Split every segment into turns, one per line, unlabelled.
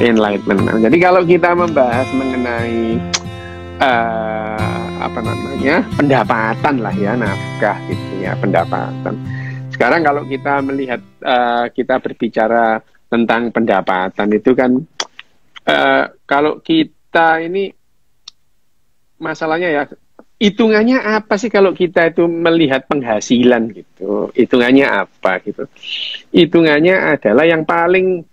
Enlightenment. Jadi kalau kita membahas mengenai apa namanya, pendapatan lah ya, nafkah gitu ya, pendapatan. Sekarang kalau kita melihat, kita berbicara tentang pendapatan itu kan, kalau kita ini masalahnya ya, hitungannya apa sih kalau kita itu melihat penghasilan gitu? Hitungannya apa gitu? Hitungannya adalah yang paling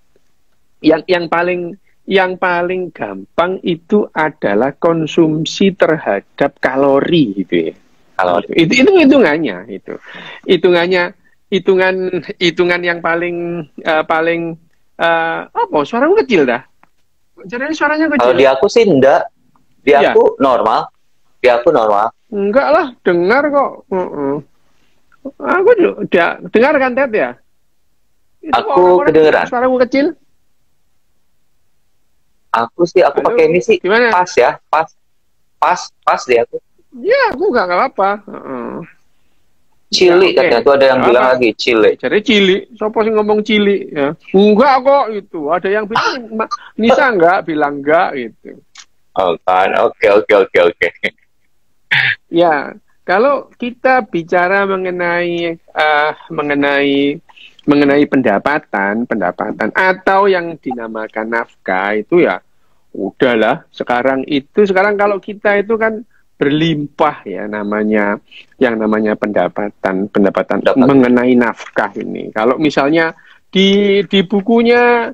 gampang itu adalah konsumsi terhadap kalori gitu ya. Kalori. Itu hitungannya itu. Hitungan yang paling apa? Suaramu kecil dah. Jadi suaranya kecil.
Kalau di aku sih enggak. Di aku normal. Di aku normal.
Enggak lah, dengar kok. Aku juga dengar kan, Ted ya? Itu
aku kedengeran.
Suaramu kecil.
Aku pakai ini sih.
Gimana?
Pas ya, pas deh aku.
Ya, aku nggak apa-apa.
Cili katanya tuh, ada yang bilang lagi cili.
Jadi cili, siapa sih ngomong cili ya? Enggak kok itu. Ada yang bilang Nisa enggak, bilang enggak gitu.
Oh kan, oke.
Ya, kalau kita bicara mengenai pendapatan atau yang dinamakan nafkah itu ya udahlah, sekarang kalau kita itu kan berlimpah ya, yang namanya pendapatan mengenai nafkah ini. Kalau misalnya di bukunya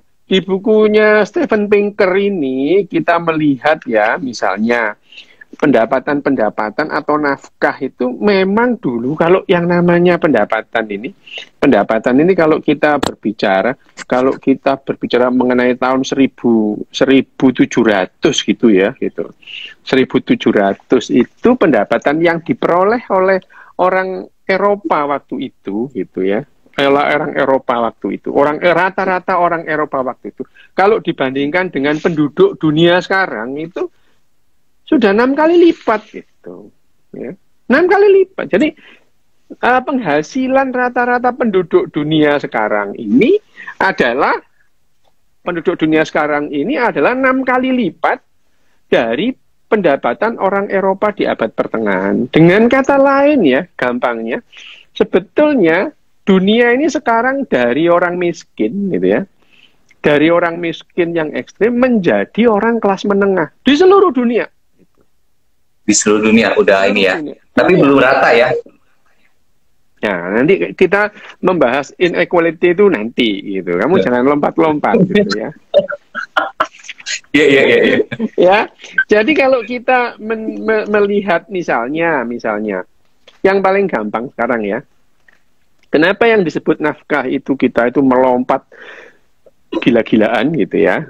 Steven Pinker ini kita melihat ya, misalnya pendapatan atau nafkah itu memang dulu, kalau yang namanya pendapatan ini kalau kita berbicara mengenai tahun 1700 gitu ya, 1700 itu pendapatan yang diperoleh oleh orang Eropa waktu itu gitu ya. Orang Eropa waktu itu, rata-rata orang Eropa waktu itu, kalau dibandingkan dengan penduduk dunia sekarang itu sudah 6 kali lipat gitu, ya. 6 kali lipat. Jadi penghasilan rata-rata penduduk dunia sekarang ini adalah 6 kali lipat dari pendapatan orang Eropa di abad pertengahan. Dengan kata lain ya, gampangnya, sebetulnya dunia ini sekarang dari orang miskin gitu ya, dari orang miskin yang ekstrim menjadi orang kelas menengah di seluruh dunia.
Di seluruh dunia udah ini ya, tapi belum rata ya.
Nah, nanti kita membahas inequality itu nanti gitu. Kamu jangan lompat-lompat gitu ya.
Iya.
Ya, jadi kalau kita melihat misalnya yang paling gampang sekarang ya, kenapa yang disebut nafkah itu kita itu melompat gila-gilaan gitu ya,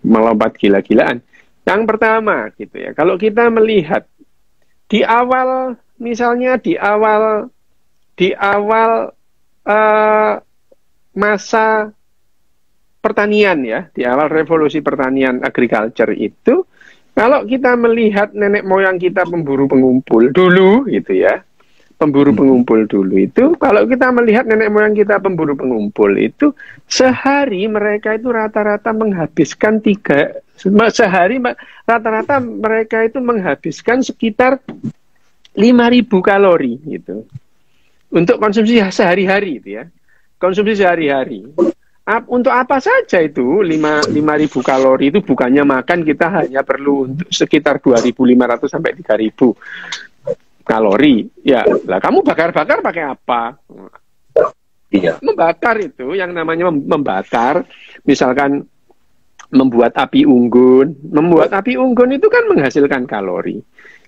melompat gila-gilaan. Yang pertama gitu ya, kalau kita melihat di awal masa pertanian ya, di awal revolusi pertanian agriculture itu, kalau kita melihat nenek moyang kita pemburu pengumpul dulu gitu ya, kalau kita melihat nenek moyang kita pemburu pengumpul itu, sehari mereka itu rata-rata menghabiskan sekitar 5.000 kalori gitu untuk konsumsi sehari-hari itu ya. Konsumsi sehari-hari. Untuk apa saja itu 5.000 kalori itu? Bukannya makan, kita hanya perlu untuk sekitar 2.500 sampai 3.000 kalori. Ya, lah kamu bakar-bakar pakai apa?
Iya.
Membakar itu, yang namanya membakar, misalkan membuat api unggun. Membuat api unggun itu kan menghasilkan kalori.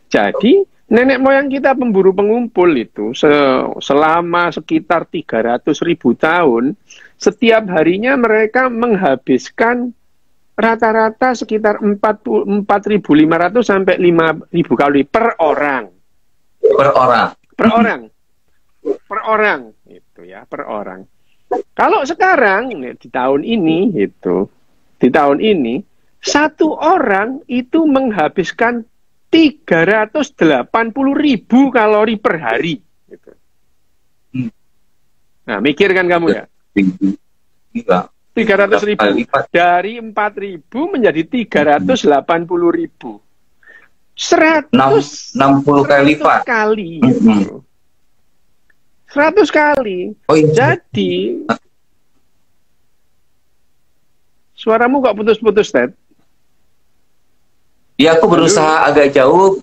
Jadi, nenek moyang kita pemburu pengumpul itu selama sekitar 300.000 tahun, setiap harinya mereka menghabiskan rata-rata sekitar 4.500 sampai 5.000 kalori per orang. Per orang itu ya, per orang. Kalau sekarang di tahun ini satu orang itu menghabiskan 380.000 kalori per hari gitu. Nah, mikir kan kamu ya?
Enggak.
300.000 dari 4.000 menjadi 380.000. 160
kali lipat.
Kali. Gitu. 100 kali.
Oh, iya.
Jadi suaramu kok putus-putus, Ted?
Ya, aku berusaha agak jauh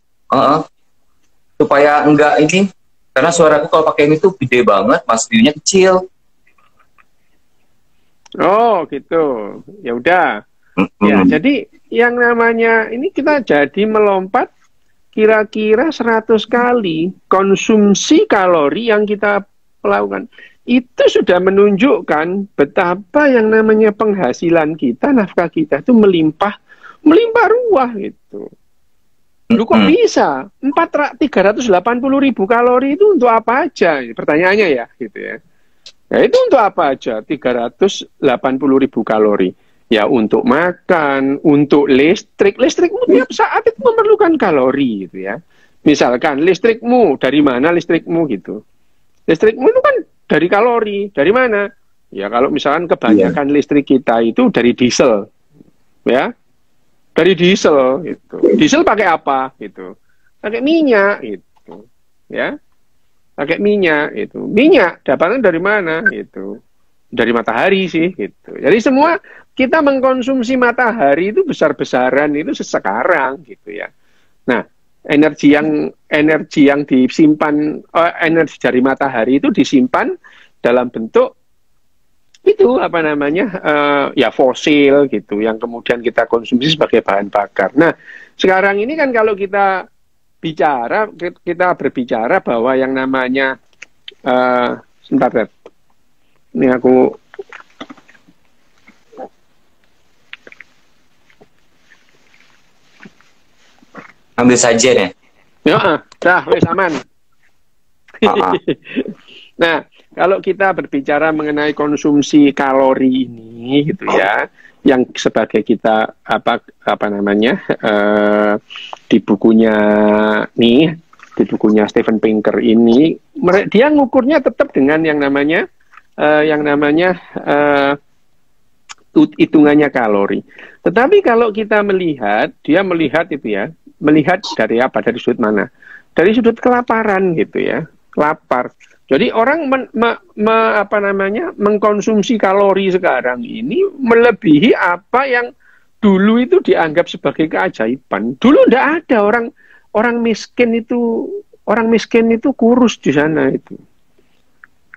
supaya enggak ini, karena suaraku kalau pakai ini tuh gede banget, mas videonya kecil. Oh,
gitu. Ya udah. Ya, jadi yang namanya ini kita jadi melompat kira-kira 100 kali konsumsi kalori yang kita lakukan. Itu sudah menunjukkan betapa yang namanya penghasilan kita, nafkah kita itu melimpah ruah gitu. Lu kok bisa? 380.000 kalori itu untuk apa aja? Pertanyaannya ya, gitu ya. Ya itu untuk apa aja? 380.000 kalori. Ya untuk makan, untuk listrik. Listrikmu tiap saat itu memerlukan kalori, gitu ya. Misalkan listrikmu dari mana listrikmu gitu? Listrikmu itu kan dari kalori. Dari mana? Ya kalau misalkan kebanyakan listrik kita itu dari diesel, ya. Dari diesel gitu. Diesel pakai apa gitu? Pakai minyak gitu. Ya. Pakai minyak itu. Minyak dapatnya dari mana gitu? Dari matahari sih gitu. Jadi semua kita mengkonsumsi matahari itu besar-besaran itu sekarang gitu ya. Nah, energi yang disimpan energi dari matahari itu disimpan dalam bentuk itu apa namanya ya fosil gitu yang kemudian kita konsumsi sebagai bahan bakar. Nah sekarang ini kan kalau kita berbicara bahwa yang namanya sebentar, ini aku
ambil saja ya.
Ya, dah wes aman. Nah, kalau kita berbicara mengenai konsumsi kalori ini gitu ya, yang sebagai kita apa namanya di bukunya Steven Pinker ini, dia ngukurnya tetap dengan yang namanya hitungannya kalori. Tetapi kalau kita melihat melihat dari apa? Dari sudut mana? Dari sudut kelaparan gitu ya, lapar. Jadi orang mengkonsumsi kalori sekarang ini melebihi apa yang dulu itu dianggap sebagai keajaiban. Dulu tidak ada orang miskin itu kurus di sana itu.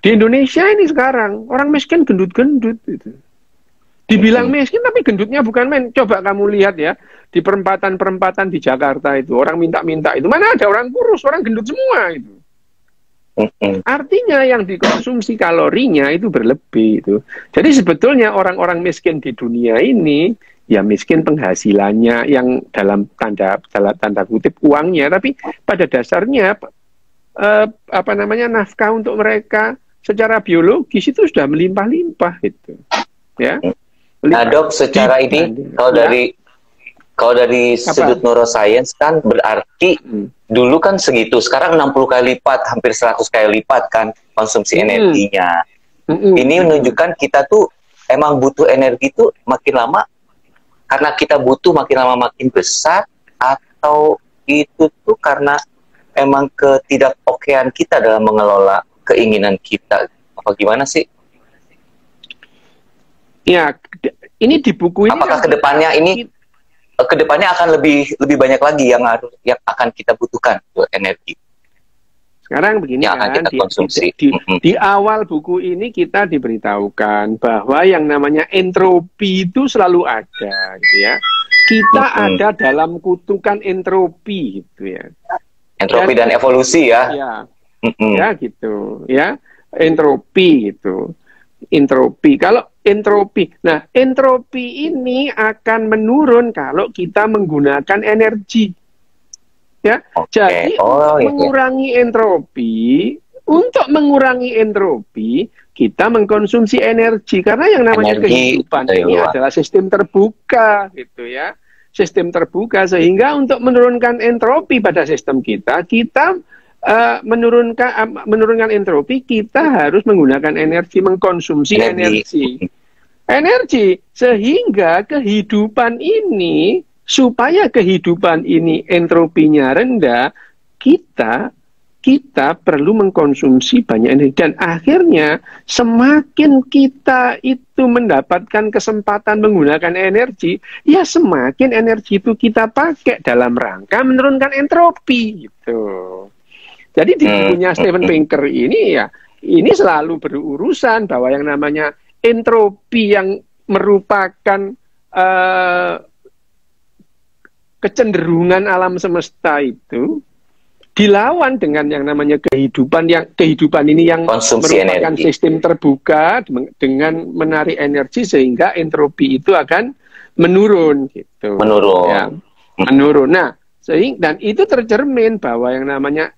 Di Indonesia ini sekarang orang miskin gendut-gendut itu. Dibilang miskin tapi gendutnya bukan main. Coba kamu lihat ya di perempatan-perempatan di Jakarta itu orang minta-minta itu mana ada orang kurus, orang gendut semua itu. Artinya yang dikonsumsi kalorinya itu berlebih itu. Jadi sebetulnya orang-orang miskin di dunia ini ya miskin penghasilannya yang dalam tanda kutip uangnya, tapi pada dasarnya nafkah untuk mereka secara biologis itu sudah melimpah-limpah gitu. Ya.
Nah, Dok, secara ini kalau dari sudut neuroscience kan berarti dulu kan segitu, sekarang 60 kali lipat, hampir 100 kali lipat kan konsumsi energinya. Ini menunjukkan kita tuh emang butuh energi tuh makin lama, karena kita butuh makin lama makin besar, atau itu tuh karena emang ketidakokean kita dalam mengelola keinginan kita. Apa gimana sih?
Ya, ini di buku ini.
Apakah kedepannya akan lebih banyak lagi yang akan kita butuhkan untuk energi?
Sekarang begini
yang
kan,
akan kita konsumsi.
Di awal buku ini kita diberitahukan bahwa yang namanya entropi itu selalu ada, gitu ya. Kita ada dalam kutukan entropi, gitu ya.
Entropi dan evolusi ya.
Ya gitu, ya. Entropi gitu. Entropi. Kalau entropi, nah entropi ini akan menurun kalau kita menggunakan energi, ya. Jadi mengurangi entropi, untuk mengurangi entropi kita mengkonsumsi energi, karena yang namanya kehidupan ini adalah sistem terbuka, gitu ya, sistem terbuka, sehingga untuk menurunkan entropi pada sistem kita menurunkan entropi, kita harus menggunakan energi, mengkonsumsi energi. energi. Sehingga kehidupan ini, supaya kehidupan ini entropinya rendah, kita perlu mengkonsumsi banyak energi. Dan akhirnya semakin kita itu mendapatkan kesempatan menggunakan energi, ya semakin energi itu kita pakai dalam rangka menurunkan entropi gitu. Jadi di bukunya Steven Pinker ini ya, ini selalu berurusan bahwa yang namanya entropi yang merupakan kecenderungan alam semesta itu dilawan dengan yang namanya kehidupan ini yang
konsumsi
merupakan
energi.
Sistem terbuka dengan menarik energi sehingga entropi itu akan menurun gitu.
Menurun.
Ya, menurun. Nah, dan itu tercermin bahwa yang namanya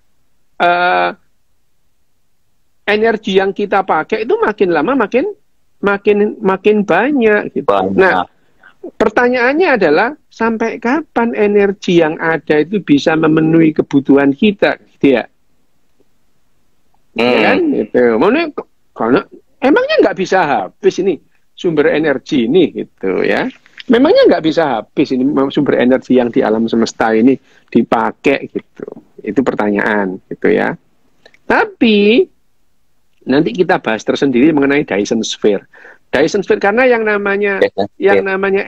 energi yang kita pakai itu makin lama makin banyak gitu.
Banyak.
Nah, pertanyaannya adalah sampai kapan energi yang ada itu bisa memenuhi kebutuhan kita, gitu ya? Ya kan? Gitu. Karena emangnya nggak bisa habis ini sumber energi ini, gitu ya? Memangnya nggak bisa habis ini sumber energi yang di alam semesta ini dipakai, gitu? Itu pertanyaan, gitu ya. Tapi nanti kita bahas tersendiri mengenai Dyson Sphere. Dyson Sphere karena yang namanya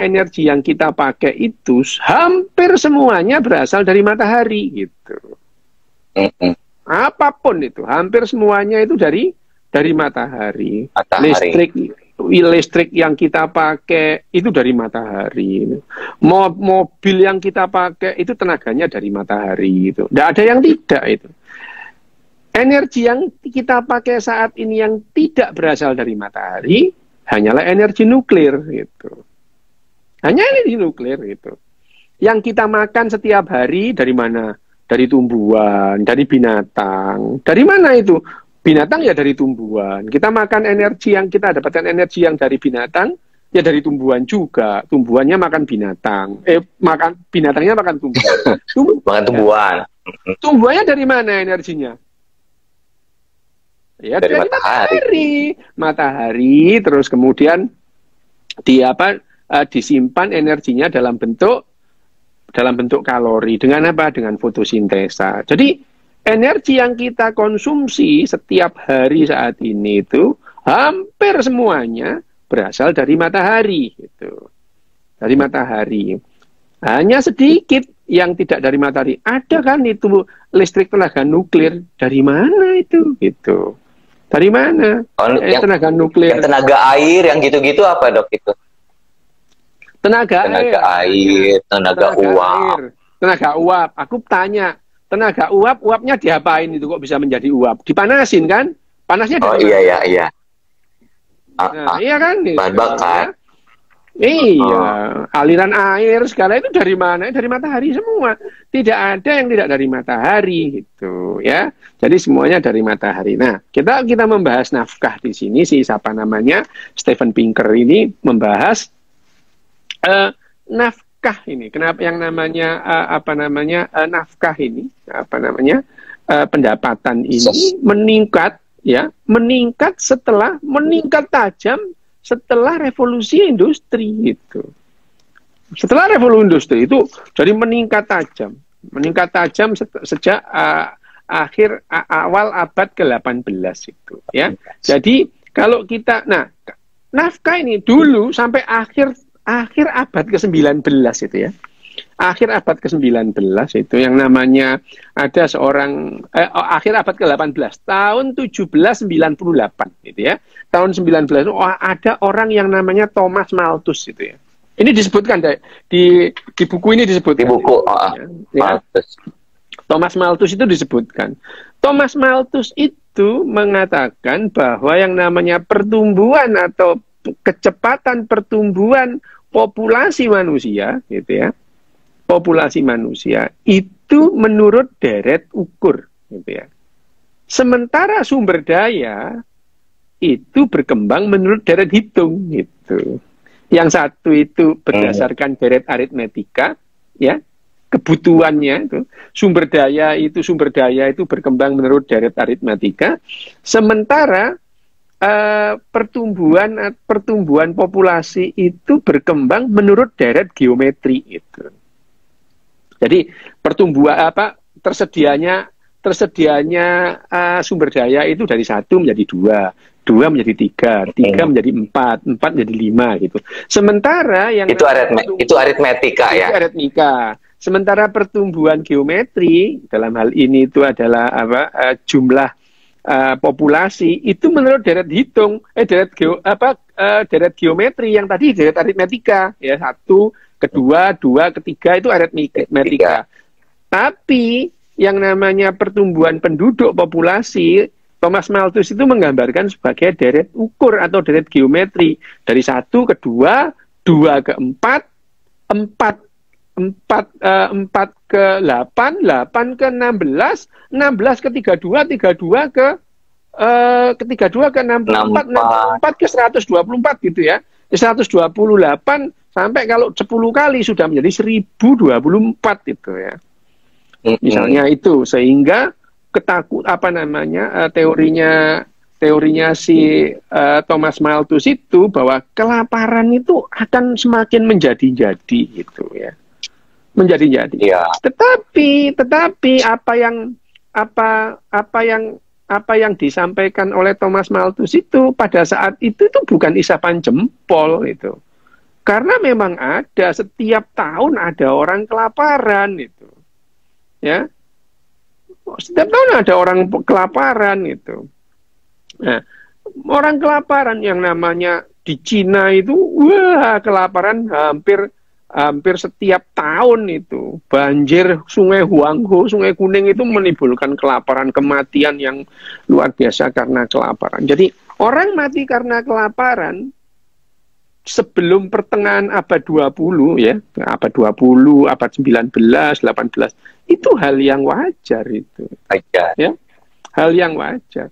energi yang kita pakai itu hampir semuanya berasal dari matahari gitu. Apapun itu, hampir semuanya itu dari matahari. Listrik yang kita pakai itu dari matahari. Mobil yang kita pakai itu tenaganya dari matahari itu. Tidak ada yang tidak itu. Energi yang kita pakai saat ini yang tidak berasal dari matahari hanyalah energi nuklir gitu. Hanya energi nuklir gitu. Yang kita makan setiap hari dari mana? Dari tumbuhan, dari binatang. Dari mana itu? Binatang ya dari tumbuhan. Kita makan energi yang kita dapatkan energi yang dari binatang ya dari tumbuhan juga. Tumbuhannya makan binatang. Binatangnya makan tumbuhan.
Makan tumbuhan.
Tumbuhannya dari mana energinya? Ya dari matahari, terus kemudian disimpan energinya dalam bentuk kalori. Dengan apa? Dengan fotosintesa. Jadi energi yang kita konsumsi setiap hari saat ini itu hampir semuanya berasal dari matahari gitu. Dari matahari. Hanya sedikit yang tidak dari matahari. Ada kan itu listrik tenaga nuklir. Dari mana itu gitu? Dari mana? Tenaga nuklir.
Yang tenaga air, yang gitu-gitu apa dok itu?
Tenaga
air, tenaga uap.
Tenaga uap. Aku tanya, tenaga uapnya diapain itu kok bisa menjadi uap? Dipanasin kan? Panasnya dari mana?
Iya.
Nah, iya kan?
Bahan bakar.
Iya, aliran air segala itu dari mana? Dari matahari semua. Tidak ada yang tidak dari matahari gitu ya. Jadi semuanya dari matahari. Nah, kita membahas nafkah di sini siapa namanya Steven Pinker ini membahas nafkah ini. Kenapa yang namanya nafkah ini pendapatan ini meningkat tajam setelah revolusi industri itu. Setelah revolusi industri itu jadi meningkat tajam sejak awal abad ke-18 itu ya. Jadi kalau kita nafkah ini dulu sampai akhir abad ke-19 itu ya. Akhir abad ke-19 itu yang namanya ada seorang akhir abad ke-18 tahun 1798 gitu ya. Tahun 19 itu ada orang yang namanya Thomas Malthus itu ya. Ini disebutkan di buku ini disebutkan.
Di buku
ya. Thomas Malthus itu disebutkan. Thomas Malthus itu mengatakan bahwa yang namanya pertumbuhan atau kecepatan pertumbuhan populasi manusia gitu ya. Populasi manusia itu menurut deret ukur gitu ya. Sementara sumber daya itu berkembang menurut deret hitung gitu. Yang satu itu berdasarkan deret aritmetika ya, kebutuhannya itu. Sumber daya itu berkembang menurut deret aritmetika. Sementara pertumbuhan populasi itu berkembang menurut deret geometri itu. Jadi tersedianya sumber daya itu dari 1 menjadi 2, 2 menjadi 3, 3 menjadi 4, 4 menjadi 5 gitu. Sementara yang
itu aritmetika ya.
Itu aritmetika. Sementara pertumbuhan geometri dalam hal ini itu adalah jumlah populasi itu menurut deret hitung, deret geometri yang tadi deret aritmetika ya, 1, kedua, 2, ketiga itu aritmetika. Tapi yang namanya pertumbuhan penduduk populasi, Thomas Malthus itu menggambarkan sebagai deret ukur atau deret geometri dari 1 ke 2, 2 ke 4, 4 ke 8, 8 ke 16, 16 ke 32, 32 ke 64, 64 ke 124 gitu ya. 128 sampai kalau 10 kali sudah menjadi 1024 itu ya. Misalnya itu, sehingga teorinya si Thomas Malthus itu bahwa kelaparan itu akan semakin menjadi-jadi gitu ya. Menjadi-jadi. Ya. Tetapi apa yang disampaikan oleh Thomas Malthus itu pada saat itu bukan isapan jempol itu. Karena memang ada setiap tahun ada orang kelaparan itu. Ya. Setiap tahun ada orang kelaparan itu. Nah, orang kelaparan yang namanya di Cina itu wah, kelaparan hampir setiap tahun itu. Banjir Sungai Huanghe, Sungai Kuning itu menimbulkan kelaparan, kematian yang luar biasa karena kelaparan. Jadi orang mati karena kelaparan sebelum pertengahan abad 20 ya, abad 20, abad 19, 18 itu hal yang wajar itu. Ya. Hal yang wajar.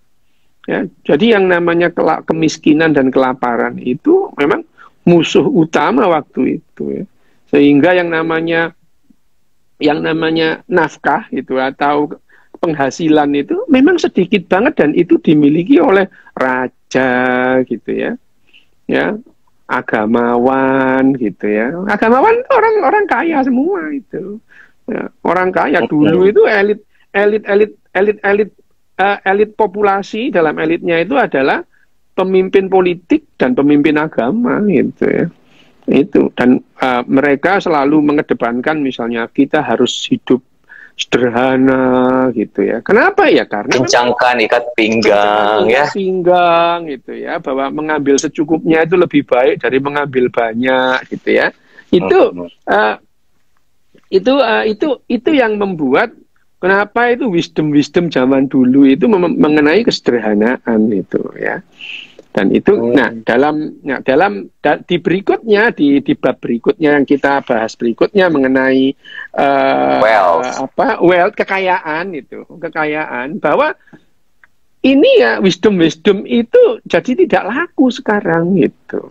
Ya, jadi yang namanya kemiskinan dan kelaparan itu memang musuh utama waktu itu ya. Sehingga yang namanya nafkah itu atau penghasilan itu memang sedikit banget dan itu dimiliki oleh raja gitu ya. Ya, agamawan gitu ya. Agamawan orang kaya semua itu. Ya, orang kaya dulu itu elit populasi, dalam elitnya itu adalah pemimpin politik dan pemimpin agama gitu ya. Itu dan mereka selalu mengedepankan misalnya kita harus hidup sederhana gitu ya. Kenapa ya? Karena
kencangkan ikat pinggang ya.
Pinggang gitu ya, bahwa mengambil secukupnya itu lebih baik dari mengambil banyak gitu ya. Itu yang membuat kenapa itu wisdom zaman dulu itu mengenai kesederhanaan itu ya. Dan itu di berikutnya di bab berikutnya yang kita bahas berikutnya mengenai wealth, kekayaan bahwa ini ya wisdom itu jadi tidak laku sekarang gitu.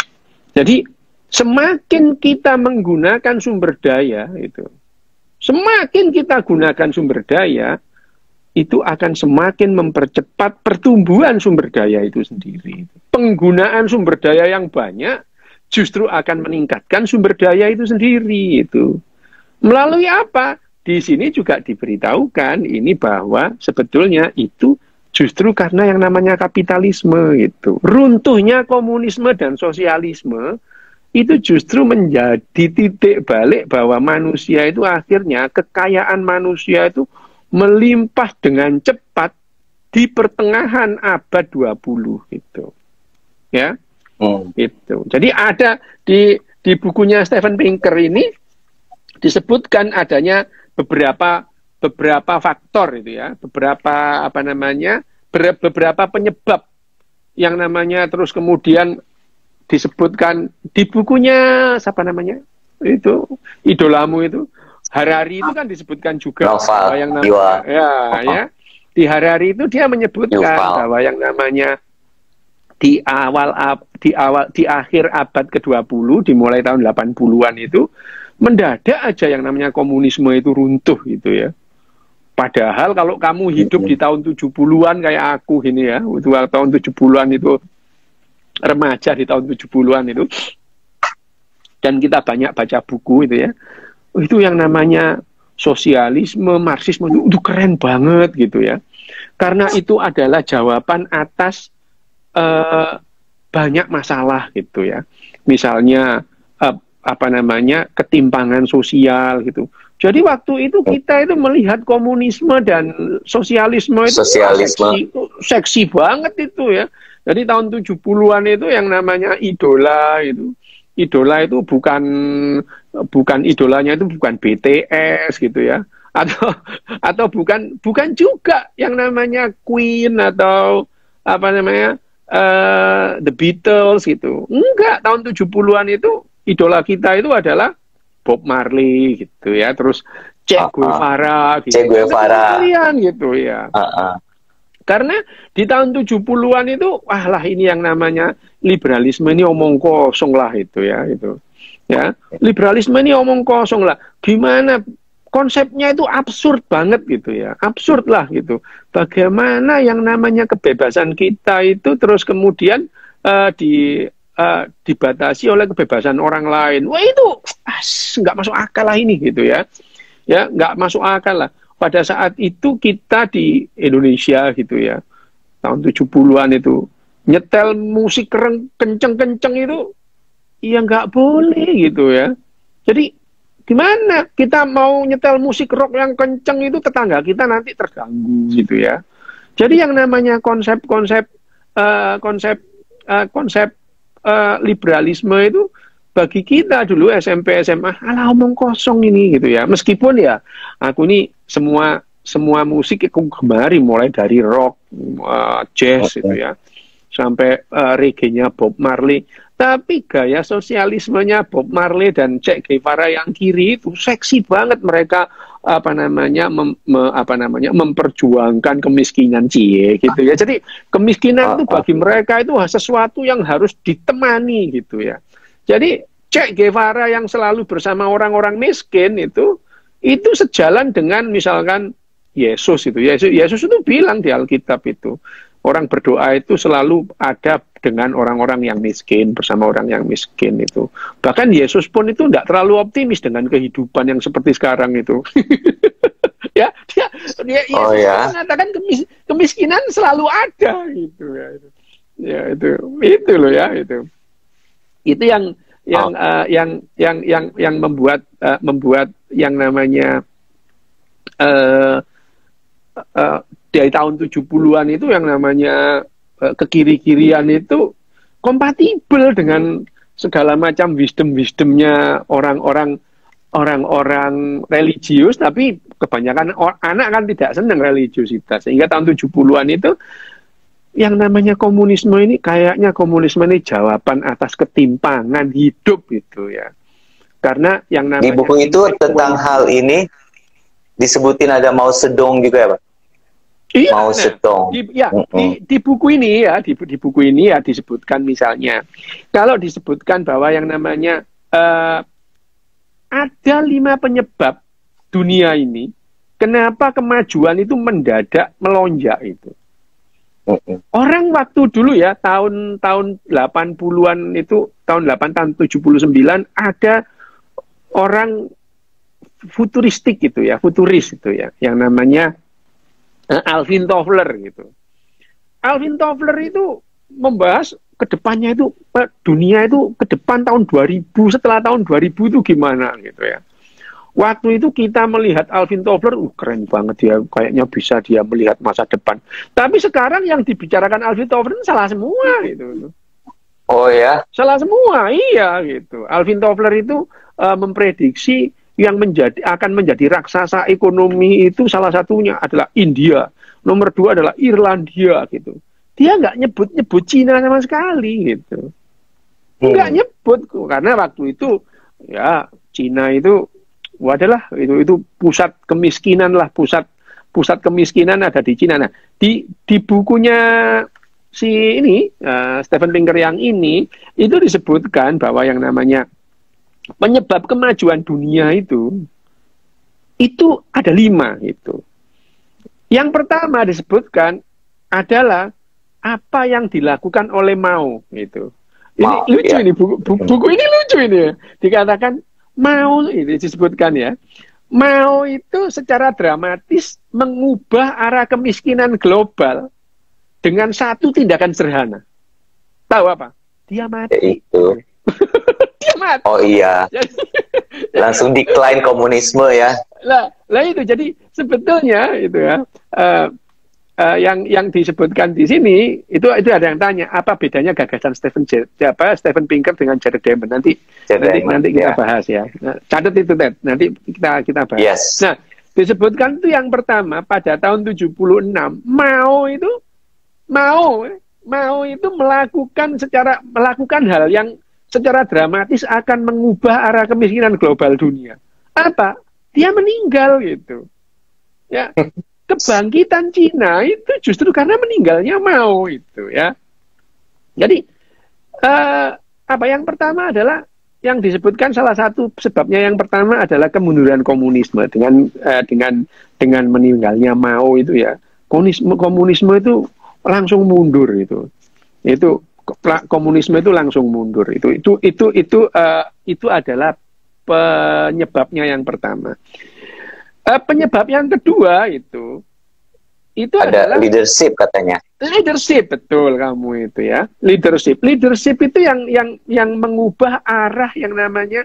Jadi semakin kita menggunakan sumber daya itu, semakin kita gunakan sumber daya itu akan semakin mempercepat pertumbuhan sumber daya itu sendiri. Penggunaan sumber daya yang banyak justru akan meningkatkan sumber daya itu sendiri itu. Melalui apa? Di sini juga diberitahukan ini bahwa sebetulnya itu justru karena yang namanya kapitalisme itu. Runtuhnya komunisme dan sosialisme itu justru menjadi titik balik bahwa manusia itu akhirnya kekayaan manusia itu melimpah dengan cepat di pertengahan abad 20 gitu. Ya. Itu. Jadi ada di bukunya Steven Pinker ini disebutkan adanya beberapa faktor itu ya, beberapa penyebab yang namanya terus kemudian disebutkan di bukunya siapa namanya? Itu idolamu itu Harari itu kan disebutkan juga bahwa yang namanya di Harari itu dia menyebutkan bahwa yang namanya di akhir abad ke-20 dimulai tahun 80-an itu mendadak aja yang namanya komunisme itu runtuh gitu ya. Padahal kalau kamu hidup di tahun 70-an kayak aku gini ya, itu tahun 70-an itu remaja di tahun 70-an itu, dan kita banyak baca buku itu ya, itu yang namanya sosialisme, marxisme itu keren banget gitu ya. Karena itu adalah jawaban atas banyak masalah gitu ya. Misalnya apa namanya ketimpangan sosial gitu. Jadi waktu itu kita itu melihat komunisme dan sosialisme itu seksi banget itu ya. Jadi tahun 70-an itu yang namanya idola itu. Idola itu bukan idolanya itu bukan BTS gitu ya. Atau bukan juga yang namanya Queen atau apa namanya The Beatles gitu. Enggak, tahun 70-an itu idola kita itu adalah Bob Marley gitu ya, terus Che Guevara gitu.
Che Guevara
gitu ya. Karena di tahun 70-an itu wah lah ini yang namanya liberalisme ini omong kosong lah itu ya, itu. Ya, liberalisme ini omong kosong lah. Gimana konsepnya itu absurd banget gitu ya, absurd lah gitu. Bagaimana yang namanya kebebasan kita itu terus kemudian dibatasi oleh kebebasan orang lain. Wah itu nggak masuk akal lah ini gitu ya, ya nggak masuk akal lah. Pada saat itu kita di Indonesia gitu ya, tahun 70-an itu nyetel musik kenceng-kenceng itu ya nggak boleh gitu ya. Jadi gimana kita mau nyetel musik rock yang kenceng itu tetangga kita nanti terganggu gitu ya. Jadi yang namanya konsep liberalisme itu bagi kita dulu SMP SMA alah omong kosong ini gitu ya. Meskipun ya aku ini semua musik aku gemari mulai dari rock, jazz gitu ya, sampai reggae-nya Bob Marley. Tapi gaya sosialismenya Bob Marley dan Che Guevara yang kiri itu seksi banget. Mereka memperjuangkan kemiskinan gitu ya. Jadi kemiskinan itu bagi mereka itu sesuatu yang harus ditemani gitu ya. Jadi Che Guevara yang selalu bersama orang-orang miskin itu sejalan dengan misalkan Yesus itu. Yesus itu bilang di Alkitab itu orang berdoa itu selalu ada dengan orang-orang yang miskin, bersama orang yang miskin itu. Bahkan Yesus pun itu tidak terlalu optimis dengan kehidupan yang seperti sekarang itu. Ya, Yesus mengatakan kemiskinan selalu ada gitu ya. Ya itu loh ya itu. Itu yang membuat yang namanya dari tahun 70-an itu yang namanya kekiri-kirian itu kompatibel dengan segala macam wisdomnya orang-orang religius, tapi kebanyakan anak kan tidak senang religiusitas. Sehingga tahun 70-an itu yang namanya komunisme ini kayaknya komunisme ini jawaban atas ketimpangan hidup gitu ya. Karena yang namanya
di buku itu tentang hal ini disebutin ada Mao Zedong juga ya, Pak?
Iya,
Mao Zedong.
Di buku ini ya, di buku ini ya disebutkan misalnya, kalau disebutkan bahwa yang namanya ada 5 penyebab dunia ini, kenapa kemajuan itu mendadak melonjak itu. Orang waktu dulu ya, tahun 80-an itu, tahun 79 ada orang futuristik gitu ya, futuris itu ya, yang namanya Alvin Toffler gitu. Alvin Toffler itu membahas ke depannya itu dunia itu ke depan tahun 2000, setelah tahun 2000 itu gimana gitu ya. Waktu itu kita melihat Alvin Toffler, keren banget dia, kayaknya bisa dia melihat masa depan. Tapi sekarang yang dibicarakan Alvin Toffler salah semua gitu.
Oh ya?
Salah semua, iya gitu. Alvin Toffler itu memprediksi yang akan menjadi raksasa ekonomi itu salah satunya adalah India, nomor 2 adalah Irlandia gitu. Dia nggak nyebut Cina sama sekali gitu, nggak nyebut karena waktu itu ya Cina itu adalah itu pusat kemiskinan lah, pusat kemiskinan ada di Cina. Nah di bukunya si ini Steven Pinker yang ini itu disebutkan bahwa yang namanya penyebab kemajuan dunia itu ada 5 itu. Yang pertama disebutkan adalah apa yang dilakukan oleh Mao gitu. Ini
Mao,
lucu
ya.
ini buku ini lucu ini ya. Dikatakan Mao ini disebutkan ya. Mao itu secara dramatis mengubah arah kemiskinan global dengan satu tindakan sederhana. Tahu apa? Dia mati.
Itu.
Dia mati.
Oh iya. Langsung decline komunisme ya.
Lah itu jadi sebetulnya itu ya. Yang disebutkan di sini itu ada yang tanya apa bedanya gagasan Steven Pinker dengan Jared Diamond nanti kita bahas ya. Nah, catat itu Ted, nanti kita bahas.
Yes.
Nah, disebutkan itu yang pertama pada tahun 76 Mao itu melakukan hal yang secara dramatis akan mengubah arah kemiskinan global dunia. Apa? Dia meninggal gitu. Ya. Kebangkitan Cina itu justru karena meninggalnya Mao itu ya. Jadi apa yang pertama adalah yang disebutkan salah satu sebabnya yang pertama adalah kemunduran komunisme dengan meninggalnya Mao itu ya. Komunisme itu langsung mundur itu. Itu komunisme itu langsung mundur itu adalah penyebabnya yang pertama. Penyebab yang kedua itu
ada adalah leadership katanya.
Leadership betul kamu itu ya. Leadership itu yang mengubah arah yang namanya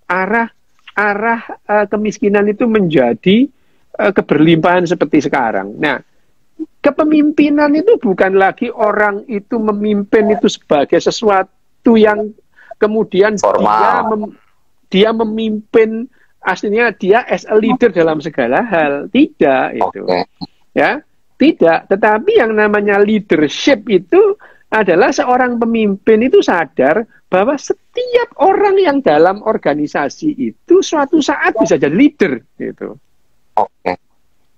arah kemiskinan itu menjadi keberlimpahan seperti sekarang. Nah, kepemimpinan itu bukan lagi orang itu memimpin itu sebagai sesuatu yang kemudian dia memimpin. Aslinya dia as a leader dalam segala hal, tidak itu, ya, tidak. Tetapi yang namanya leadership itu adalah seorang pemimpin itu sadar bahwa setiap orang yang dalam organisasi itu suatu saat bisa jadi leader, gitu.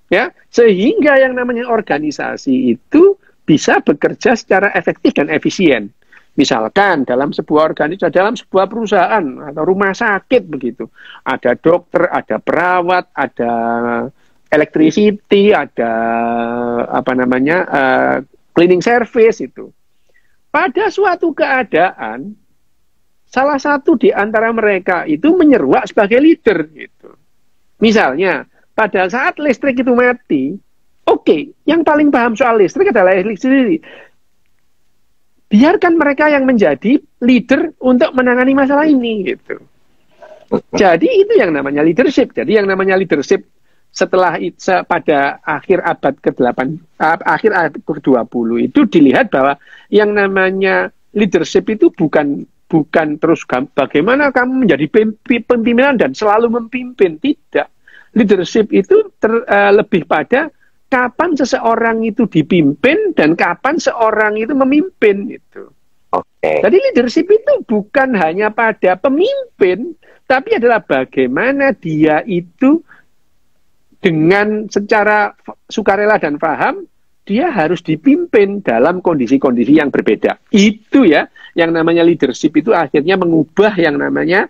Ya, sehingga yang namanya organisasi itu bisa bekerja secara efektif dan efisien. Misalkan dalam sebuah organisasi, dalam sebuah perusahaan atau rumah sakit begitu, ada dokter, ada perawat, ada electricity, ada cleaning service itu. Pada suatu keadaan, salah satu di antara mereka itu menyeruak sebagai leader gitu. Misalnya pada saat listrik itu mati, oke, yang paling paham soal listrik adalah listrik sendiri. Biarkan mereka yang menjadi leader untuk menangani masalah ini gitu. Jadi itu yang namanya leadership. Jadi yang namanya leadership setelah pada akhir abad ke-8 akhir abad ke-20 itu dilihat bahwa yang namanya leadership itu bukan terus bagaimana kamu menjadi pimpinan dan selalu memimpin, tidak. Leadership itu lebih pada kapan seseorang itu dipimpin dan kapan seorang itu memimpin itu. Jadi leadership itu bukan hanya pada pemimpin, tapi adalah bagaimana dia itu dengan secara sukarela dan paham dia harus dipimpin dalam kondisi-kondisi yang berbeda. Itu ya, yang namanya leadership itu akhirnya mengubah yang namanya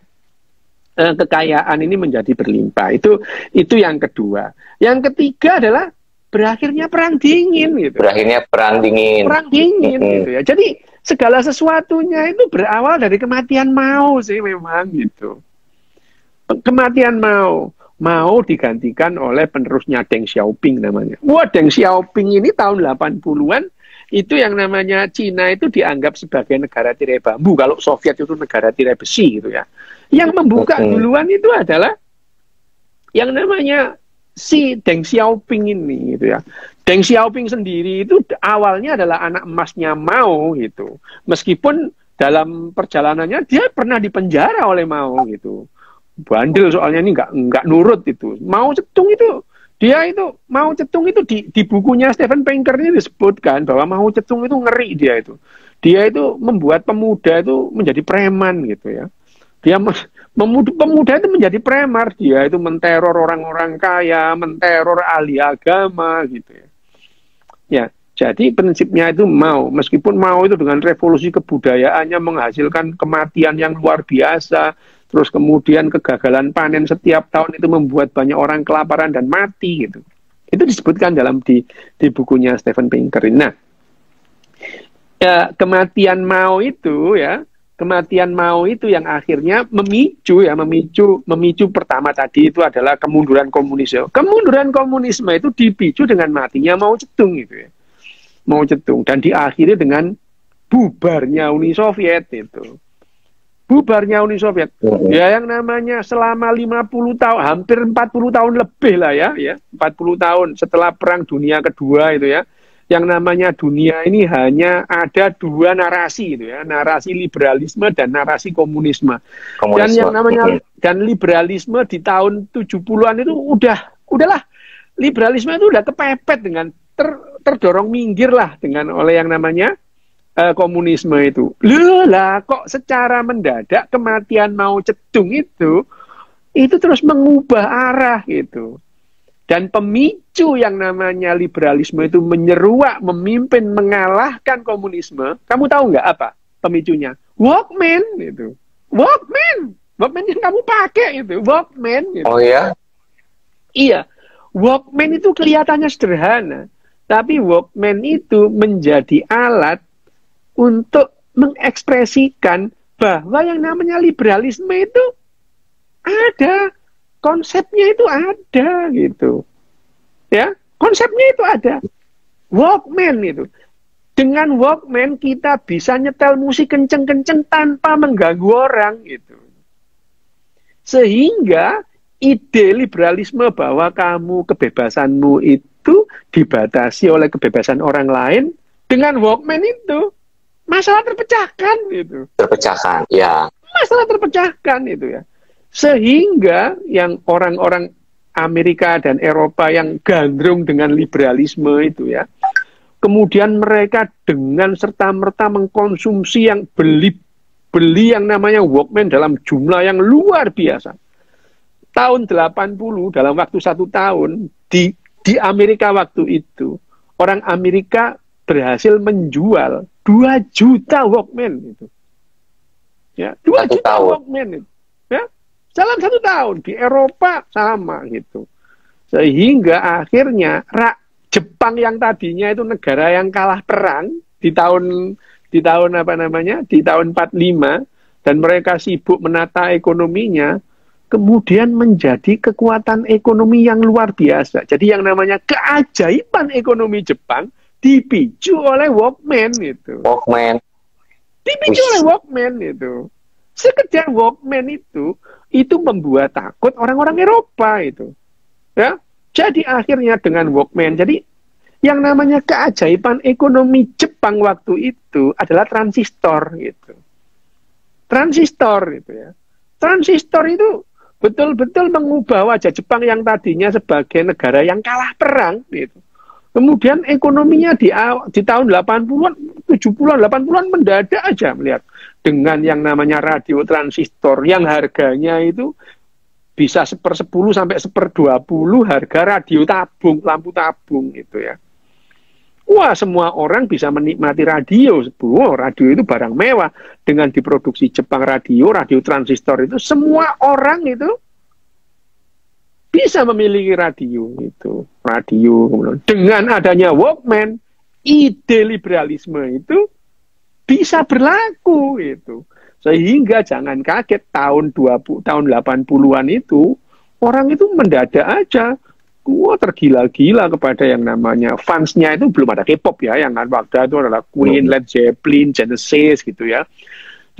kekayaan ini menjadi berlimpah. Itu yang kedua. Yang ketiga adalah berakhirnya perang dingin gitu.
Berakhirnya perang dingin.
Perang dingin gitu ya. Jadi segala sesuatunya itu berawal dari kematian Mao sih memang gitu. Kematian Mao digantikan oleh penerusnya Deng Xiaoping namanya. Wah, Deng Xiaoping ini tahun 80-an itu yang namanya Cina itu dianggap sebagai negara tirai bambu. Kalau Soviet itu negara tirai besi gitu ya. Yang membuka duluan itu adalah yang namanya si Deng Xiaoping ini gitu ya. Deng Xiaoping sendiri itu awalnya adalah anak emasnya Mao gitu. Meskipun dalam perjalanannya dia pernah dipenjara oleh Mao gitu. Bandel soalnya ini nggak nurut itu. Mao Zedong itu di bukunya Steven Pinker ini disebutkan bahwa Mao Zedong itu ngeri dia itu. Dia itu membuat pemuda itu menjadi preman gitu ya. Pemuda itu menjadi premar, dia itu menteror orang-orang kaya, menteror ahli agama gitu ya. Ya, jadi prinsipnya itu Mao, meskipun Mao itu dengan revolusi kebudayaannya menghasilkan kematian yang luar biasa, terus kemudian kegagalan panen setiap tahun itu membuat banyak orang kelaparan dan mati gitu. Itu disebutkan di bukunya Steven Pinker. Nah, kematian Mao itu ya, kematian Mao itu yang akhirnya memicu pertama tadi itu adalah kemunduran komunisme. Kemunduran komunisme itu dipicu dengan matinya Mao Zedong gitu ya. Mao Zedong, dan diakhiri dengan bubarnya Uni Soviet itu. Bubarnya Uni Soviet. Ya, yang namanya selama 50 tahun, hampir 40 tahun lebih lah ya, 40 tahun setelah Perang Dunia Kedua itu ya. Yang namanya dunia ini hanya ada dua narasi itu ya, narasi liberalisme dan narasi komunisme. Dan yang namanya dan liberalisme di tahun 70-an itu udahlah, liberalisme itu udah kepepet dengan terdorong minggir lah dengan oleh yang namanya komunisme itu. Lah kok secara mendadak kematian Mao Zedong itu terus mengubah arah gitu. Dan pemicu yang namanya liberalisme itu menyeruak, memimpin, mengalahkan komunisme. Kamu tahu nggak apa pemicunya? Walkman itu. Walkman yang kamu pakai itu, Walkman. Gitu.
Oh ya?
Iya. Walkman itu kelihatannya sederhana, tapi Walkman itu menjadi alat untuk mengekspresikan bahwa yang namanya liberalisme itu ada. Konsepnya itu ada gitu. Ya, konsepnya itu ada. Walkman itu. Dengan Walkman kita bisa nyetel musik kenceng-kenceng tanpa mengganggu orang gitu. Sehingga ide liberalisme bahwa kebebasanmu itu dibatasi oleh kebebasan orang lain dengan Walkman itu masalah terpecahkan gitu.
Terpecahkan, ya.
Masalah terpecahkan itu ya. Sehingga yang orang-orang Amerika dan Eropa yang gandrung dengan liberalisme itu ya, kemudian mereka dengan serta-merta mengkonsumsi yang beli yang namanya Walkman dalam jumlah yang luar biasa. Tahun 80 dalam waktu 1 tahun di Amerika waktu itu, orang Amerika berhasil menjual 2 juta Walkman itu. Ya, 2 juta Walkman itu. Ya. Dalam 1 tahun di Eropa sama gitu, sehingga akhirnya Jepang yang tadinya itu negara yang kalah perang di tahun apa namanya di tahun 45 dan mereka sibuk menata ekonominya, kemudian menjadi kekuatan ekonomi yang luar biasa. Jadi yang namanya keajaiban ekonomi Jepang dipicu oleh Walkman itu. Dipicu oleh Walkman itu. Sekedar Walkman itu membuat takut orang-orang Eropa itu. Ya. Jadi akhirnya dengan Walkman, jadi yang namanya keajaiban ekonomi Jepang waktu itu adalah transistor gitu. Transistor itu ya. Transistor itu betul-betul mengubah wajah Jepang yang tadinya sebagai negara yang kalah perang gitu. Kemudian ekonominya di tahun 80-an, 70-an, 80-an mendadak aja melihat dengan yang namanya radio transistor yang harganya itu bisa 1/10 sampai 1/20 harga radio tabung, lampu tabung gitu ya. Wah, semua orang bisa menikmati radio. Radio itu barang mewah. Dengan diproduksi Jepang radio transistor itu semua orang itu bisa memiliki radio itu. Radio kemudian dengan adanya Walkman, ide liberalisme itu bisa berlaku itu. Sehingga jangan kaget tahun 80-an itu orang itu mendadak aja tergila-gila kepada yang namanya fansnya itu belum ada K-pop ya, yang waktu itu adalah Queen, Led Zeppelin, Genesis gitu ya.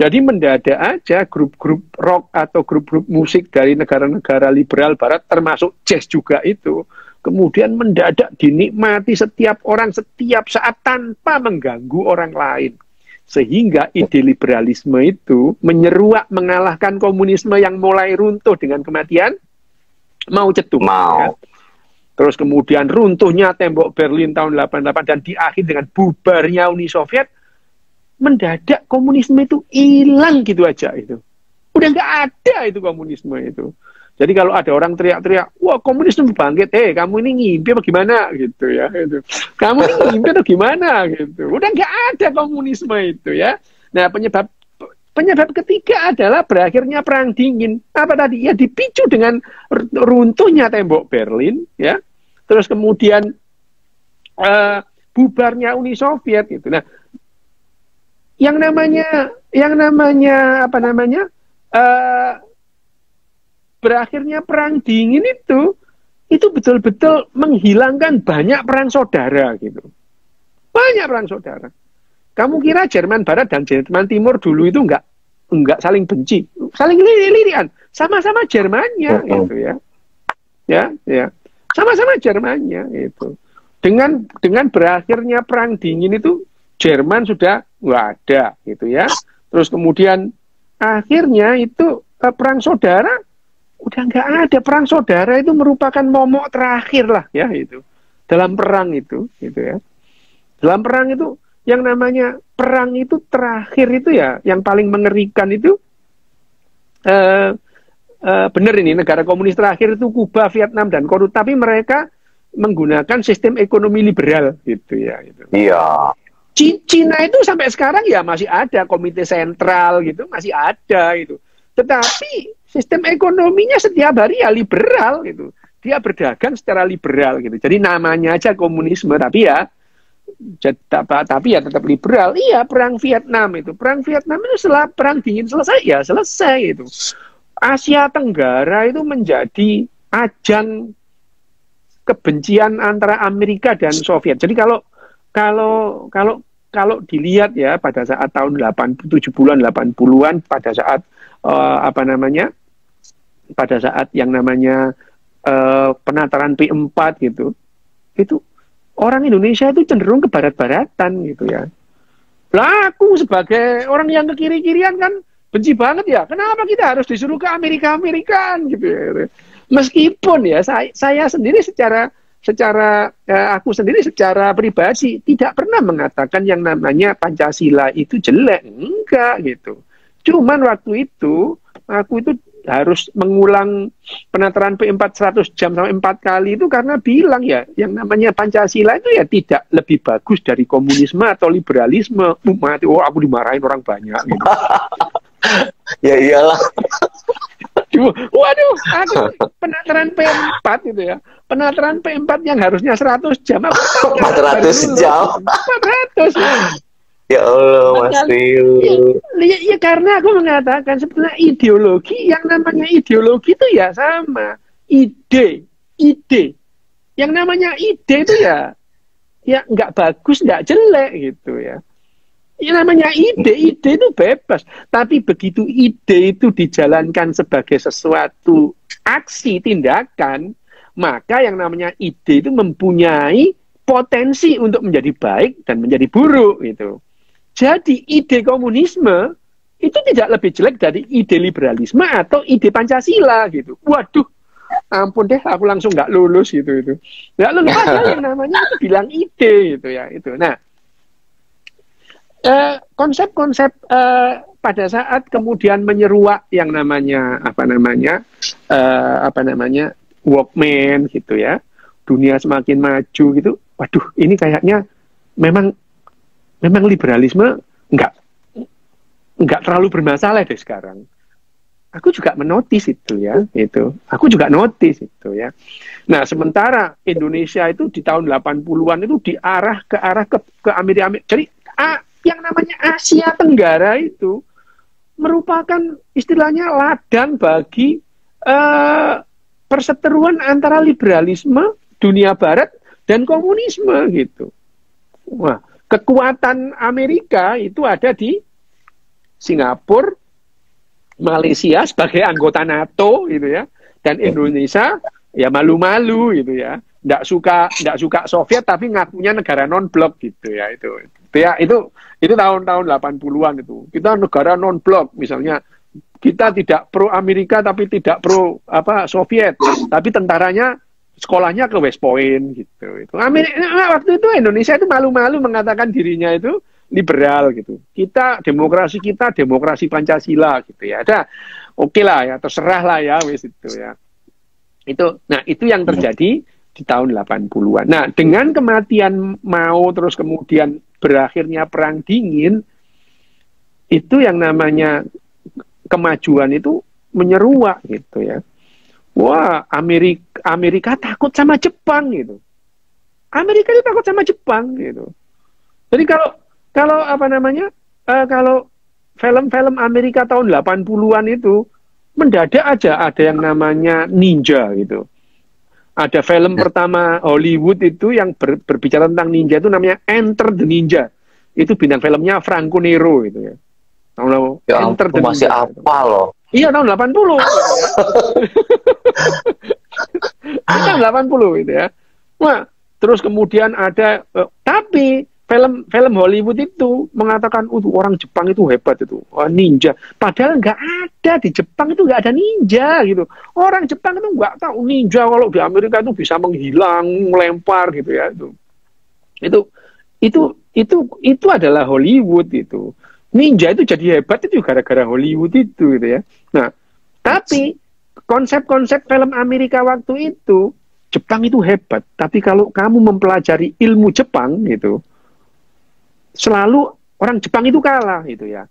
Jadi mendadak aja grup-grup rock atau grup-grup musik dari negara-negara liberal barat termasuk jazz juga itu kemudian mendadak dinikmati setiap orang setiap saat tanpa mengganggu orang lain. Sehingga ide liberalisme itu menyeruak mengalahkan komunisme yang mulai runtuh dengan kematian Mao Zedong. Ya. Terus kemudian runtuhnya tembok Berlin tahun 88 dan diakhiri dengan bubarnya Uni Soviet. Mendadak komunisme itu hilang gitu aja itu. Udah nggak ada itu komunisme itu. Jadi kalau ada orang teriak-teriak, wah komunisme bangkit, kamu ini ngimpi apa gimana gitu ya. Gitu. Kamu ini ngimpi atau gimana gitu. Udah nggak ada komunisme itu ya. Nah penyebab ketiga adalah berakhirnya perang dingin. Apa tadi? Ya dipicu dengan runtuhnya tembok Berlin ya. Terus kemudian bubarnya Uni Soviet gitu. Nah berakhirnya perang dingin itu betul-betul menghilangkan banyak perang saudara gitu. Banyak perang saudara. Kamu kira Jerman Barat dan Jerman Timur dulu itu enggak saling benci, saling lirik-lirikan, sama-sama Jermannya gitu ya. Ya. Sama-sama Jermannya itu. Dengan berakhirnya perang dingin itu Jerman sudah nggak ada gitu ya. Terus kemudian akhirnya itu perang saudara udah nggak ada. Perang saudara itu merupakan momok terakhir lah ya itu dalam perang itu gitu ya. Dalam perang itu yang namanya perang itu terakhir itu ya yang paling mengerikan itu benar ini negara komunis terakhir itu Kuba, Vietnam dan Korea, tapi mereka menggunakan sistem ekonomi liberal gitu ya. Gitu.
Iya.
Cina itu sampai sekarang ya masih ada komite sentral gitu, masih ada gitu. Tetapi sistem ekonominya setiap hari ya liberal gitu. Dia berdagang secara liberal gitu. Jadi namanya aja komunisme tapi ya tetap liberal. Iya, perang Vietnam itu setelah perang dingin selesai ya selesai itu. Asia Tenggara itu menjadi ajang kebencian antara Amerika dan Soviet. Jadi kalau dilihat ya pada saat tahun 70-an 80-an pada saat pada saat yang namanya penataran P4 gitu. Itu orang Indonesia itu cenderung ke barat-baratan gitu ya. Lah aku sebagai orang yang ke kiri-kirian kan benci banget ya. Kenapa kita harus disuruh ke Amerika-Amerikaan gitu ya. Meskipun ya saya sendiri aku sendiri secara pribadi tidak pernah mengatakan yang namanya Pancasila itu jelek, enggak gitu. Cuman waktu itu aku itu harus mengulang penataran P4 100 jam sampai 4 kali itu karena bilang ya yang namanya Pancasila itu ya tidak lebih bagus dari komunisme atau liberalisme. Mati, aku dimarahin orang banyak gitu.
Ya iyalah.
Waduh, aku penataran P4 gitu ya. Penataran P4 yang harusnya 100 jam.
400 jam.
400 ya.
Ya Allah, Mas Rio.
Ya, karena aku mengatakan sebenarnya yang namanya ideologi itu ya sama. Ide. Yang namanya ide itu ya nggak bagus, nggak jelek gitu ya. Yang namanya ide itu bebas. Tapi begitu ide itu dijalankan sebagai sesuatu aksi, tindakan, maka yang namanya ide itu mempunyai potensi untuk menjadi baik dan menjadi buruk gitu. Jadi ide komunisme itu tidak lebih jelek dari ide liberalisme atau ide Pancasila gitu. Waduh, ampun deh, aku langsung nggak lulus gitu itu. Nggak lulus yang namanya itu bilang ide gitu ya itu. Nah, konsep-konsep pada saat kemudian menyeruak yang namanya Walkman gitu ya, dunia semakin maju gitu. Waduh, ini kayaknya memang liberalisme nggak terlalu bermasalah deh sekarang. Aku juga menotis itu ya, itu. Aku juga notice itu ya. Nah, sementara Indonesia itu di tahun 80-an itu diarah ke Amerika. Jadi yang namanya Asia Tenggara itu merupakan istilahnya ladang bagi perseteruan antara liberalisme dunia barat dan komunisme gitu. Wah, kekuatan Amerika itu ada di Singapura, Malaysia sebagai anggota NATO gitu ya, dan Indonesia ya malu-malu gitu ya, nggak suka Soviet tapi ngakunya negara non-blok gitu ya itu tahun-tahun 80-an itu. Kita negara non-blok misalnya, kita tidak pro Amerika tapi tidak pro Soviet, tapi tentaranya sekolahnya ke West Point gitu. Waktu itu Indonesia itu malu-malu mengatakan dirinya itu liberal gitu. Demokrasi Pancasila gitu ya. Oke lah ya, terserah lah ya wis itu ya. Itu yang terjadi di tahun 80-an. Nah, dengan kematian Mao terus kemudian berakhirnya perang dingin, itu yang namanya kemajuan itu menyeruak gitu ya. Wah, Amerika takut sama Jepang gitu. Amerika itu takut sama Jepang gitu. Jadi kalau kalau film-film Amerika tahun 80-an itu mendadak aja ada yang namanya ninja gitu. Ada film pertama Hollywood itu yang berbicara tentang ninja itu namanya Enter the Ninja. Itu bintang filmnya Franco Nero gitu ya.
Ya Enter the masih Ninja, apa gitu. Loh?
Iya tahun 80 gitu ya. Tahun 80 gitu ya. Wah, terus kemudian ada tapi film Hollywood itu mengatakan orang Jepang itu hebat itu, ninja. Padahal nggak ada di Jepang itu nggak ada ninja gitu. Orang Jepang itu nggak tahu ninja kalau di Amerika itu bisa menghilang, melempar gitu ya. Itu adalah Hollywood itu. Ninja itu jadi hebat itu gara-gara Hollywood itu gitu ya. Nah, tapi konsep-konsep film Amerika waktu itu Jepang itu hebat. Tapi kalau kamu mempelajari ilmu Jepang gitu, selalu orang Jepang itu kalah gitu ya.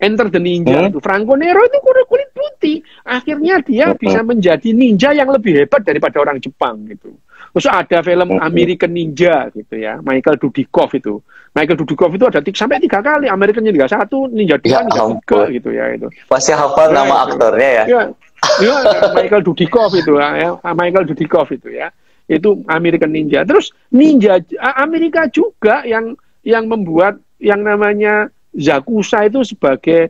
Enter the Ninja itu Franco Nero itu kulit putih. Akhirnya dia bisa menjadi ninja yang lebih hebat daripada orang Jepang gitu. Terus ada film American Ninja gitu ya, Michael Dudikoff itu. Michael Dudikoff itu ada sampai 3 kali, American Ninja 1, Ninja 2, Ninja 3 gitu ya itu.
Masih hafal nama aktornya ya?
Ya, Michael Dudikoff itu ya, Michael Dudikoff itu ya. Itu American Ninja. Terus ninja Amerika juga yang membuat yang namanya Yakuza itu sebagai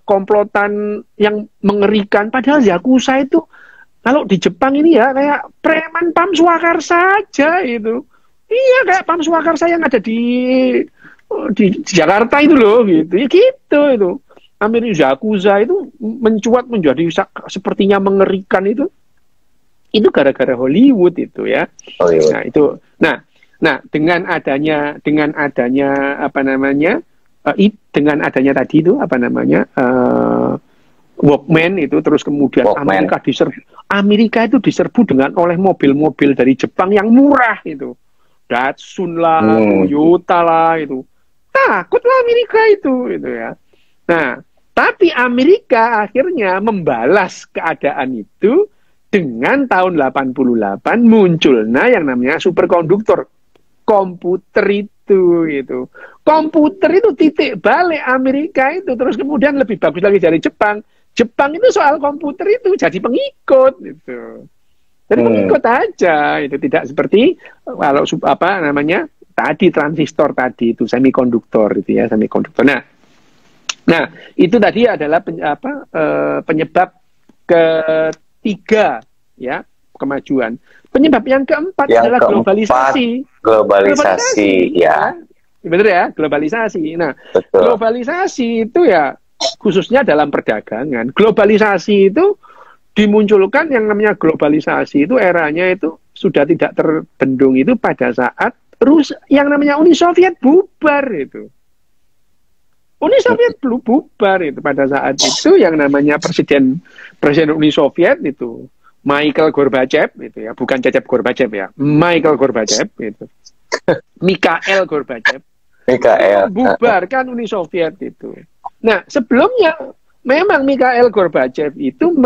komplotan yang mengerikan. Padahal Yakuza itu kalau di Jepang ini ya kayak preman Pam Swakarsa saja itu. Iya kayak Pam Swakarsa yang ada di Jakarta itu loh gitu. Ya gitu itu. Amerika Yakuza itu mencuat menjadi sepertinya mengerikan itu. Itu gara-gara Hollywood itu ya. Oh, iya. Nah itu. Nah dengan adanya apa namanya? Dengan adanya tadi itu apa namanya? Walkman itu terus kemudian Walkman. Amerika itu diserbu oleh mobil-mobil dari Jepang yang murah itu, Datsun lah, Toyota lah itu, takutlah Amerika itu ya. Nah, tapi Amerika akhirnya membalas keadaan itu dengan tahun 88 munculnya yang namanya superkonduktor, komputer itu gitu. Komputer itu titik balik Amerika itu, terus kemudian lebih bagus lagi dari Jepang. Jepang itu soal komputer itu jadi pengikut gitu. Jadi pengikut aja, itu tidak seperti kalau apa namanya tadi transistor tadi itu semikonduktor itu ya, semikonduktor. Nah itu tadi adalah penyebab ketiga ya kemajuan. Penyebab yang keempat adalah globalisasi. Globalisasi ya. Benar ya, globalisasi. Nah, betul. Globalisasi itu ya khususnya dalam perdagangan. Globalisasi itu dimunculkan yang namanya globalisasi itu eranya itu sudah tidak terbendung itu pada saat yang namanya Uni Soviet bubar itu. Uni Soviet bubar itu pada saat itu yang namanya presiden Uni Soviet itu Mikhail Gorbachev itu ya, bukan Cecep Gorbachev ya, Mikhail Gorbachev itu. Mikhail Gorbachev. Bubarkan Uni Soviet itu. Nah, sebelumnya memang Mikhail Gorbachev itu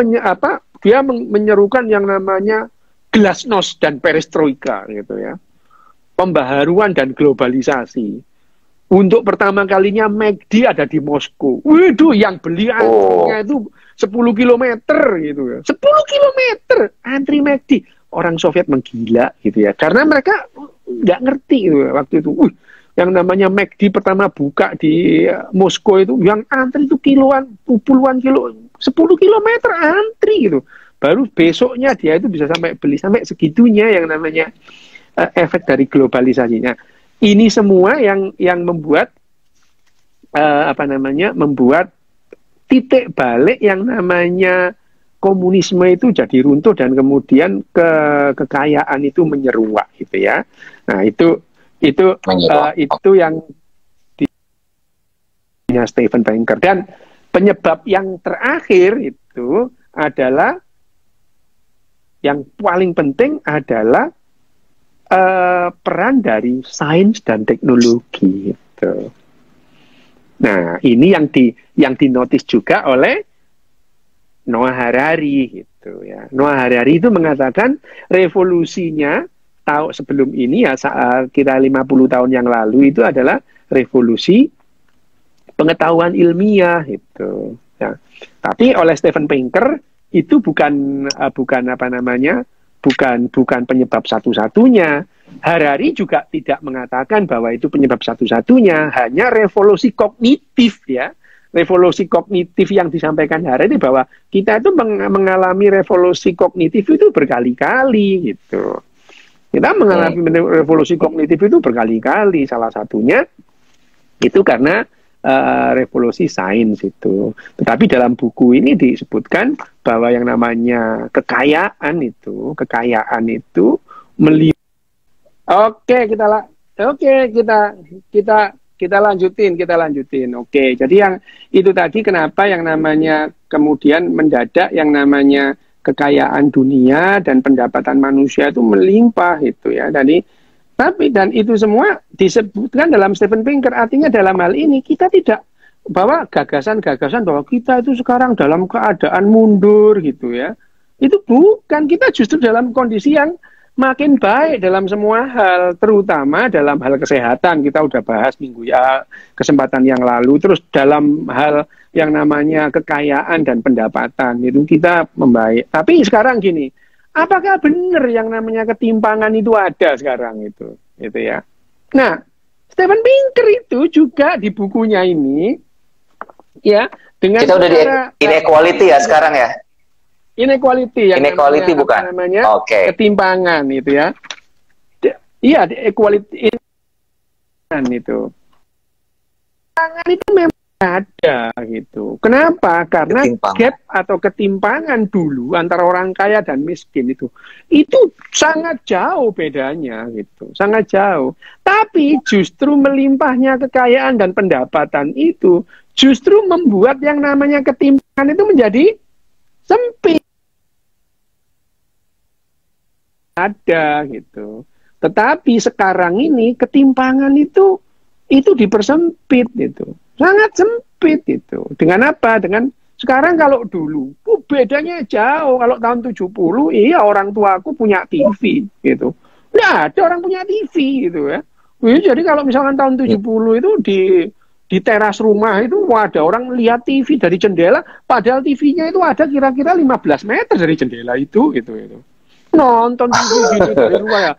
dia menyerukan yang namanya glasnost dan perestroika gitu ya. Pembaharuan dan globalisasi. Untuk pertama kalinya McD ada di Moskow. Waduh, yang beli antrinya itu 10 km gitu ya. 10 km antri McD. Orang Soviet menggila gitu ya. Karena mereka nggak ngerti gitu, waktu itu. Yang namanya McD pertama buka di Moskow itu, yang antri itu puluhan kilo, 10 km antri gitu. Baru besoknya dia itu bisa beli sampai segitunya yang namanya efek dari globalisasinya. Ini semua yang membuat membuat titik balik yang namanya komunisme itu jadi runtuh dan kemudian kekayaan itu menyeruak gitu ya. Nah itu yang Steven Pinker. Dan penyebab yang terakhir itu adalah yang paling penting adalah peran dari sains dan teknologi gitu. Nah ini yang dinotis juga oleh Noah Harari gitu ya. Noah Harari itu mengatakan revolusinya sebelum ini ya kira 50 tahun yang lalu itu adalah revolusi pengetahuan ilmiah itu. Ya. Tapi oleh Steven Pinker itu bukan bukan penyebab satu-satunya. Harari juga tidak mengatakan bahwa itu penyebab satu-satunya, hanya revolusi kognitif ya. Revolusi kognitif yang disampaikan Harari bahwa kita itu mengalami revolusi kognitif itu berkali-kali gitu. Kita mengalami revolusi kognitif itu berkali-kali. Salah satunya itu karena revolusi sains itu. Tetapi dalam buku ini disebutkan bahwa yang namanya kekayaan itu kita lanjutin. Oke, jadi yang itu tadi kenapa yang namanya kemudian mendadak yang namanya kekayaan dunia dan pendapatan manusia itu melimpah itu ya. Dan itu semua disebutkan dalam Steven Pinker, artinya dalam hal ini kita tidak bahwa gagasan-gagasan bahwa kita itu sekarang dalam keadaan mundur gitu ya. Itu bukan, kita justru dalam kondisi yang makin baik dalam semua hal, terutama dalam hal kesehatan. Kita udah bahas kesempatan yang lalu. Terus dalam hal yang namanya kekayaan dan pendapatan itu kita membaik. Tapi sekarang gini, apakah benar yang namanya ketimpangan itu ada sekarang itu ya? Nah, Steven Pinker itu juga di bukunya ini ya dengan
kita udah di inequality ya sekarang ya.
Inequality yang
inequality namanya, bukan
namanya ketimpangan itu ya. Iya, equality itu. Ketimpangan itu memang ada gitu. Kenapa? Karena gap atau ketimpangan dulu antara orang kaya dan miskin itu sangat jauh bedanya gitu, sangat jauh. Tapi justru melimpahnya kekayaan dan pendapatan itu justru membuat yang namanya ketimpangan itu menjadi sempit. Ada gitu. Tetapi sekarang ini ketimpangan itu dipersempit itu. Sangat sempit itu. Dengan apa? Dengan sekarang kalau dulu bedanya jauh. Kalau tahun 70 iya orang tuaku punya TV gitu. Nah, ada orang punya TV gitu ya. Jadi kalau misalkan tahun 70 itu di teras rumah itu ada orang lihat TV dari jendela, padahal TV-nya itu ada kira-kira 15 meter dari jendela itu gitu. Nonton TV gitu dari luar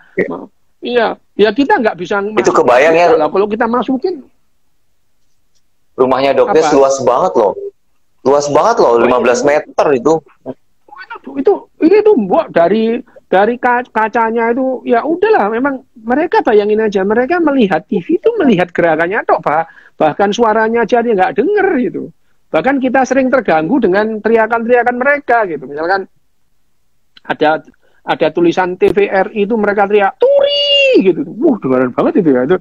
ya. Iya, kita nggak bisa.
Itu kebayang ya.
Kalau kita masukin.
Rumahnya dokter luas banget loh. Luas banget loh, 15 meter itu.
Itu buat dari kacanya itu ya udahlah, memang mereka bayangin aja, mereka melihat TV itu melihat gerakannya tok, bahkan suaranya aja dia nggak denger gitu. Bahkan kita sering terganggu dengan teriakan-teriakan mereka gitu. Misalkan ada tulisan TVRI itu mereka teriak Turi gitu. Dengaran banget itu ya. Itu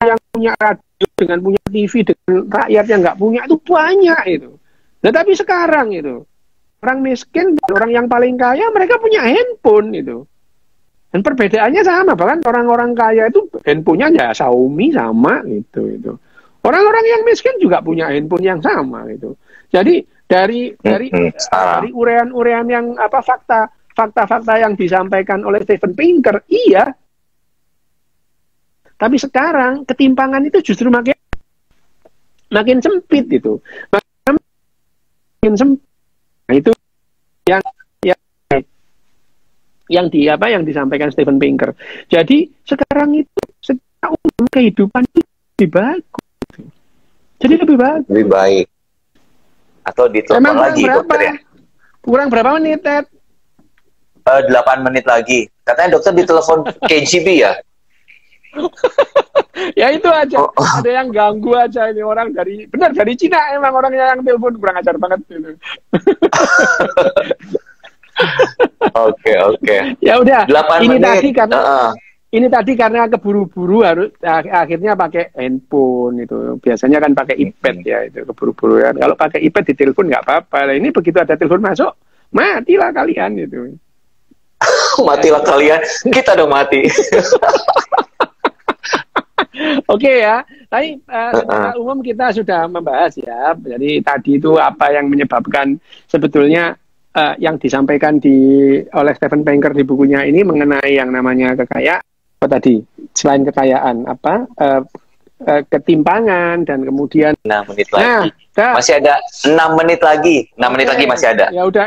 yang punya radio dengan punya TV dengan rakyat yang nggak punya itu banyak itu. Nah, tapi sekarang itu orang miskin dan orang yang paling kaya mereka punya handphone itu. Dan perbedaannya sama, bahkan orang-orang kaya itu handphonenya ya Xiaomi sama gitu. Orang-orang yang miskin juga punya handphone yang sama gitu. Jadi dari urean-urean yang fakta-fakta yang disampaikan oleh Steven Pinker, iya. Tapi sekarang ketimpangan itu justru makin sempit itu. Makin sempit. Nah, itu yang disampaikan Steven Pinker. Jadi sekarang itu secara umum kehidupan itu lebih bagus. Jadi lebih bagus.
Lebih baik. Atau ditelepon lagi dokter ya?
Kurang berapa menit, Ted?
8 menit lagi. Katanya dokter ditelepon KGB ya?
Ya itu aja. Ada yang ganggu aja ini orang dari Cina, emang orangnya yang telepon kurang ajar banget gitu. Oke. Ya udah. 8 ini menit. Tadi karena keburu-buru harus akhirnya pakai handphone itu. Biasanya kan pakai iPad ya itu keburu-buru ya. Kalau pakai iPad di telepon nggak apa-apa. Nah, ini begitu ada telepon masuk, matilah kalian itu.
Matilah kalian. Kita dong mati.
Oke ya. Tapi secara umum kita sudah membahas ya. Jadi tadi itu apa yang menyebabkan sebetulnya yang disampaikan oleh Steven Pinker di bukunya ini mengenai yang namanya kekayaan, apa tadi, selain kekayaan, ketimpangan dan kemudian
6 menit lagi. Masih ada 6 menit lagi. 6 menit lagi masih ada.
Ya udah,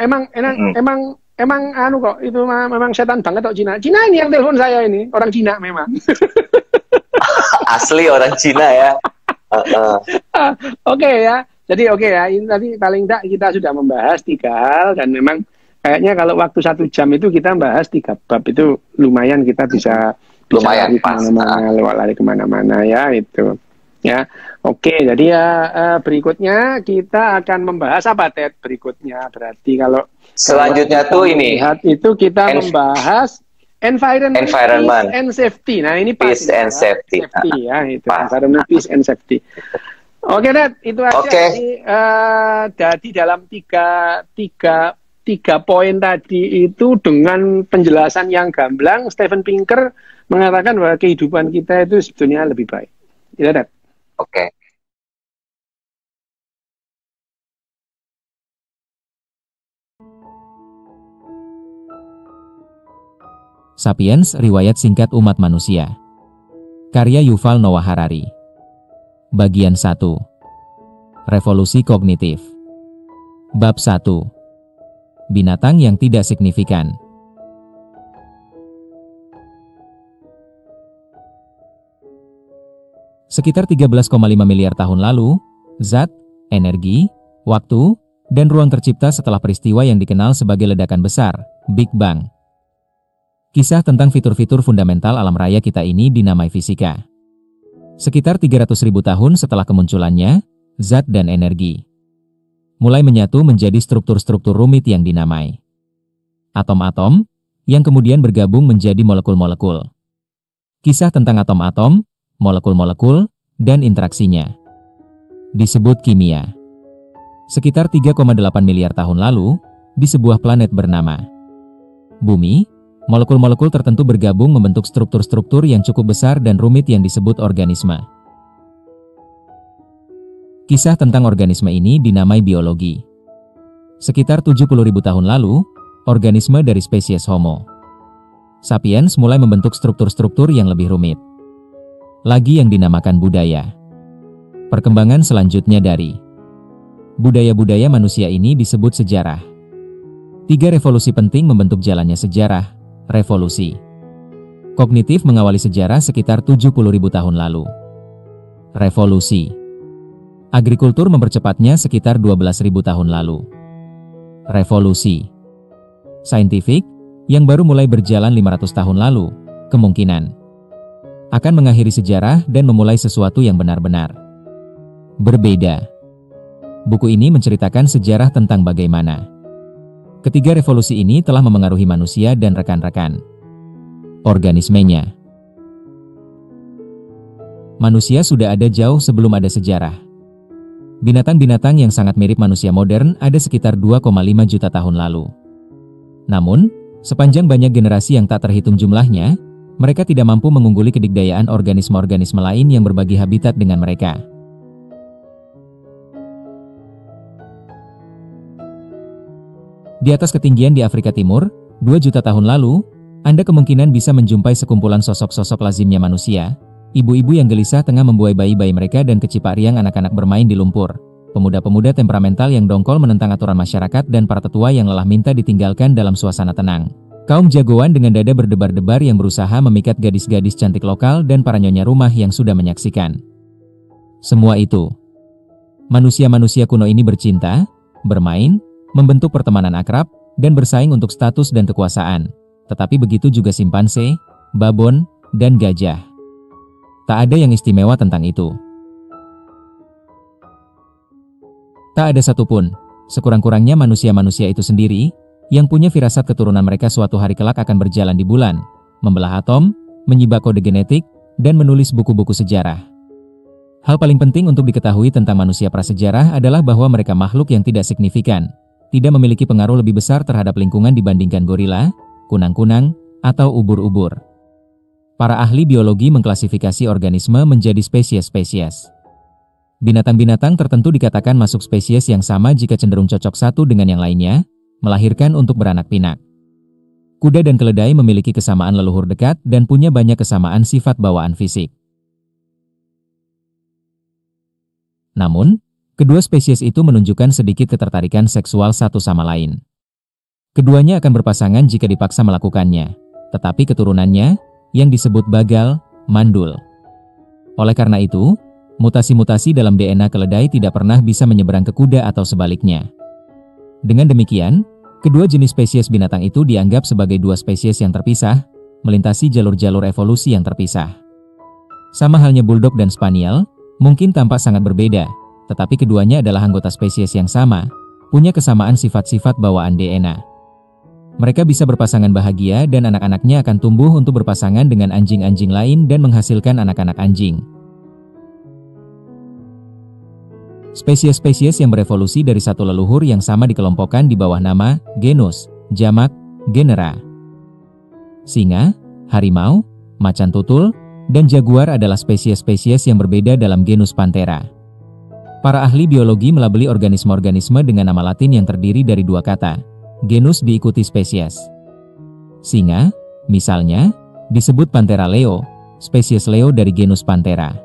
emang anu kok, itu memang setan banget kok Cina. Cina ini yang telepon saya ini, orang Cina memang.
Asli orang Cina ya.
Oke ya. Jadi oke ya, ini tadi paling tidak kita sudah membahas 3 hal dan memang kayaknya kalau waktu 1 jam itu kita bahas 3 bab itu lumayan kita bisa
lumayan
lari kemana-mana ya itu. Ya, oke. Jadi ya berikutnya kita akan membahas apa Ted? Berikutnya berarti kalau
selanjutnya tuh ini
itu kita membahas environment peace and safety. Nah ini
peace and safety
ya itu environment peace and safety. Oke Ted, itu aja. Jadi dalam tiga poin tadi itu dengan penjelasan yang gamblang, Steven Pinker mengatakan bahwa kehidupan kita itu sebetulnya lebih baik. Iya Ted.
Oke.
Sapiens, Riwayat Singkat Umat Manusia. Karya Yuval Noah Harari. Bagian 1. Revolusi Kognitif. Bab 1. Binatang yang tidak signifikan. Sekitar 13,5 miliar tahun lalu, zat, energi, waktu, dan ruang tercipta setelah peristiwa yang dikenal sebagai ledakan besar, Big Bang. Kisah tentang fitur-fitur fundamental alam raya kita ini dinamai fisika. Sekitar 300.000 tahun setelah kemunculannya, zat dan energi mulai menyatu menjadi struktur-struktur rumit yang dinamai atom-atom, yang kemudian bergabung menjadi molekul-molekul. Kisah tentang atom-atom, molekul-molekul, dan interaksinya disebut kimia. Sekitar 3,8 miliar tahun lalu, di sebuah planet bernama Bumi, molekul-molekul tertentu bergabung membentuk struktur-struktur yang cukup besar dan rumit yang disebut organisme. Kisah tentang organisme ini dinamai biologi. Sekitar 70.000 tahun lalu, organisme dari spesies Homo sapiens mulai membentuk struktur-struktur yang lebih rumit lagi yang dinamakan budaya. Perkembangan selanjutnya dari budaya-budaya manusia ini disebut sejarah. 3 revolusi penting membentuk jalannya sejarah. Revolusi kognitif mengawali sejarah sekitar 70.000 tahun lalu. Revolusi agrikultur mempercepatnya sekitar 12.000 tahun lalu. Revolusi saintifik yang baru mulai berjalan 500 tahun lalu, kemungkinan akan mengakhiri sejarah dan memulai sesuatu yang benar-benar berbeda. Buku ini menceritakan sejarah tentang bagaimana ketiga revolusi ini telah memengaruhi manusia dan rekan-rekan organismenya. Manusia sudah ada jauh sebelum ada sejarah. Binatang-binatang yang sangat mirip manusia modern ada sekitar 2,5 juta tahun lalu. Namun, sepanjang banyak generasi yang tak terhitung jumlahnya, mereka tidak mampu mengungguli kedikdayaan organisme-organisme lain yang berbagi habitat dengan mereka. Di atas ketinggian di Afrika Timur, 2 juta tahun lalu, Anda kemungkinan bisa menjumpai sekumpulan sosok-sosok lazimnya manusia, ibu-ibu yang gelisah tengah membuai bayi-bayi mereka dan kecipak riang anak-anak bermain di lumpur, pemuda-pemuda temperamental yang dongkol menentang aturan masyarakat dan para tetua yang lelah minta ditinggalkan dalam suasana tenang. Kaum jagoan dengan dada berdebar-debar yang berusaha memikat gadis-gadis cantik lokal dan para nyonya rumah yang sudah menyaksikan semua itu. Manusia-manusia kuno ini bercinta, bermain, membentuk pertemanan akrab, dan bersaing untuk status dan kekuasaan. Tetapi begitu juga simpanse, babon, dan gajah. Tak ada yang istimewa tentang itu. Tak ada satupun, sekurang-kurangnya manusia-manusia itu sendiri, yang punya firasat keturunan mereka suatu hari kelak akan berjalan di bulan, membelah atom, menyibak kode genetik, dan menulis buku-buku sejarah. Hal paling penting untuk diketahui tentang manusia prasejarah adalah bahwa mereka makhluk yang tidak signifikan, tidak memiliki pengaruh lebih besar terhadap lingkungan dibandingkan gorila, kunang-kunang, atau ubur-ubur. Para ahli biologi mengklasifikasi organisme menjadi spesies-spesies. Binatang-binatang tertentu dikatakan masuk spesies yang sama jika cenderung cocok satu dengan yang lainnya, melahirkan untuk beranak pinak. Kuda dan keledai memiliki kesamaan leluhur dekat dan punya banyak kesamaan sifat bawaan fisik. Namun, kedua spesies itu menunjukkan sedikit ketertarikan seksual satu sama lain. Keduanya akan berpasangan jika dipaksa melakukannya, tetapi keturunannya, yang disebut bagal, mandul. Oleh karena itu, mutasi-mutasi dalam DNA keledai tidak pernah bisa menyeberang ke kuda atau sebaliknya. Dengan demikian, kedua jenis spesies binatang itu dianggap sebagai dua spesies yang terpisah, melintasi jalur-jalur evolusi yang terpisah. Sama halnya bulldog dan spaniel, mungkin tampak sangat berbeda, tetapi keduanya adalah anggota spesies yang sama, punya kesamaan sifat-sifat bawaan DNA. Mereka bisa berpasangan bahagia dan anak-anaknya akan tumbuh untuk berpasangan dengan anjing-anjing lain dan menghasilkan anak-anak anjing. Spesies-spesies yang berevolusi dari satu leluhur yang sama dikelompokkan di bawah nama genus, jamak, genera. Singa, harimau, macan tutul, dan jaguar adalah spesies-spesies yang berbeda dalam genus Panthera. Para ahli biologi melabeli organisme-organisme dengan nama latin yang terdiri dari dua kata. Genus diikuti spesies. Singa, misalnya, disebut Panthera leo, spesies leo dari genus Panthera.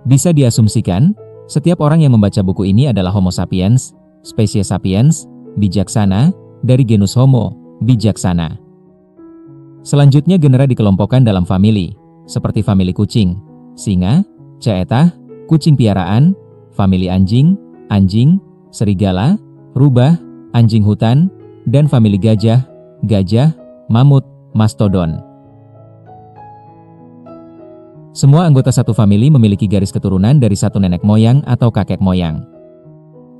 Bisa diasumsikan, setiap orang yang membaca buku ini adalah Homo sapiens, spesies sapiens, bijaksana, dari genus Homo, bijaksana. Selanjutnya genera dikelompokkan dalam famili, seperti famili kucing, singa, caetah, kucing piaraan, famili anjing, anjing, serigala, rubah, anjing hutan, dan famili gajah, gajah, mamut, mastodon. Semua anggota satu famili memiliki garis keturunan dari satu nenek moyang atau kakek moyang.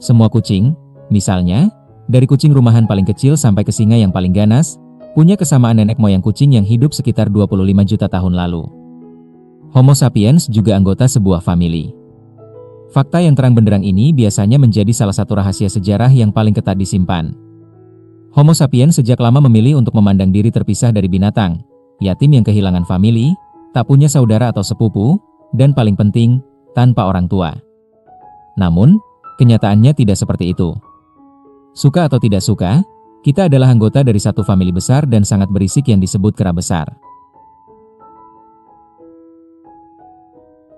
Semua kucing, misalnya, dari kucing rumahan paling kecil sampai ke singa yang paling ganas, punya kesamaan nenek moyang kucing yang hidup sekitar 25 juta tahun lalu. Homo sapiens juga anggota sebuah famili. Fakta yang terang benderang ini biasanya menjadi salah satu rahasia sejarah yang paling ketat disimpan. Homo sapiens sejak lama memilih untuk memandang diri terpisah dari binatang, yatim yang kehilangan famili, tak punya saudara atau sepupu, dan paling penting, tanpa orang tua. Namun, kenyataannya tidak seperti itu. Suka atau tidak suka, kita adalah anggota dari satu famili besar dan sangat berisik yang disebut kera besar.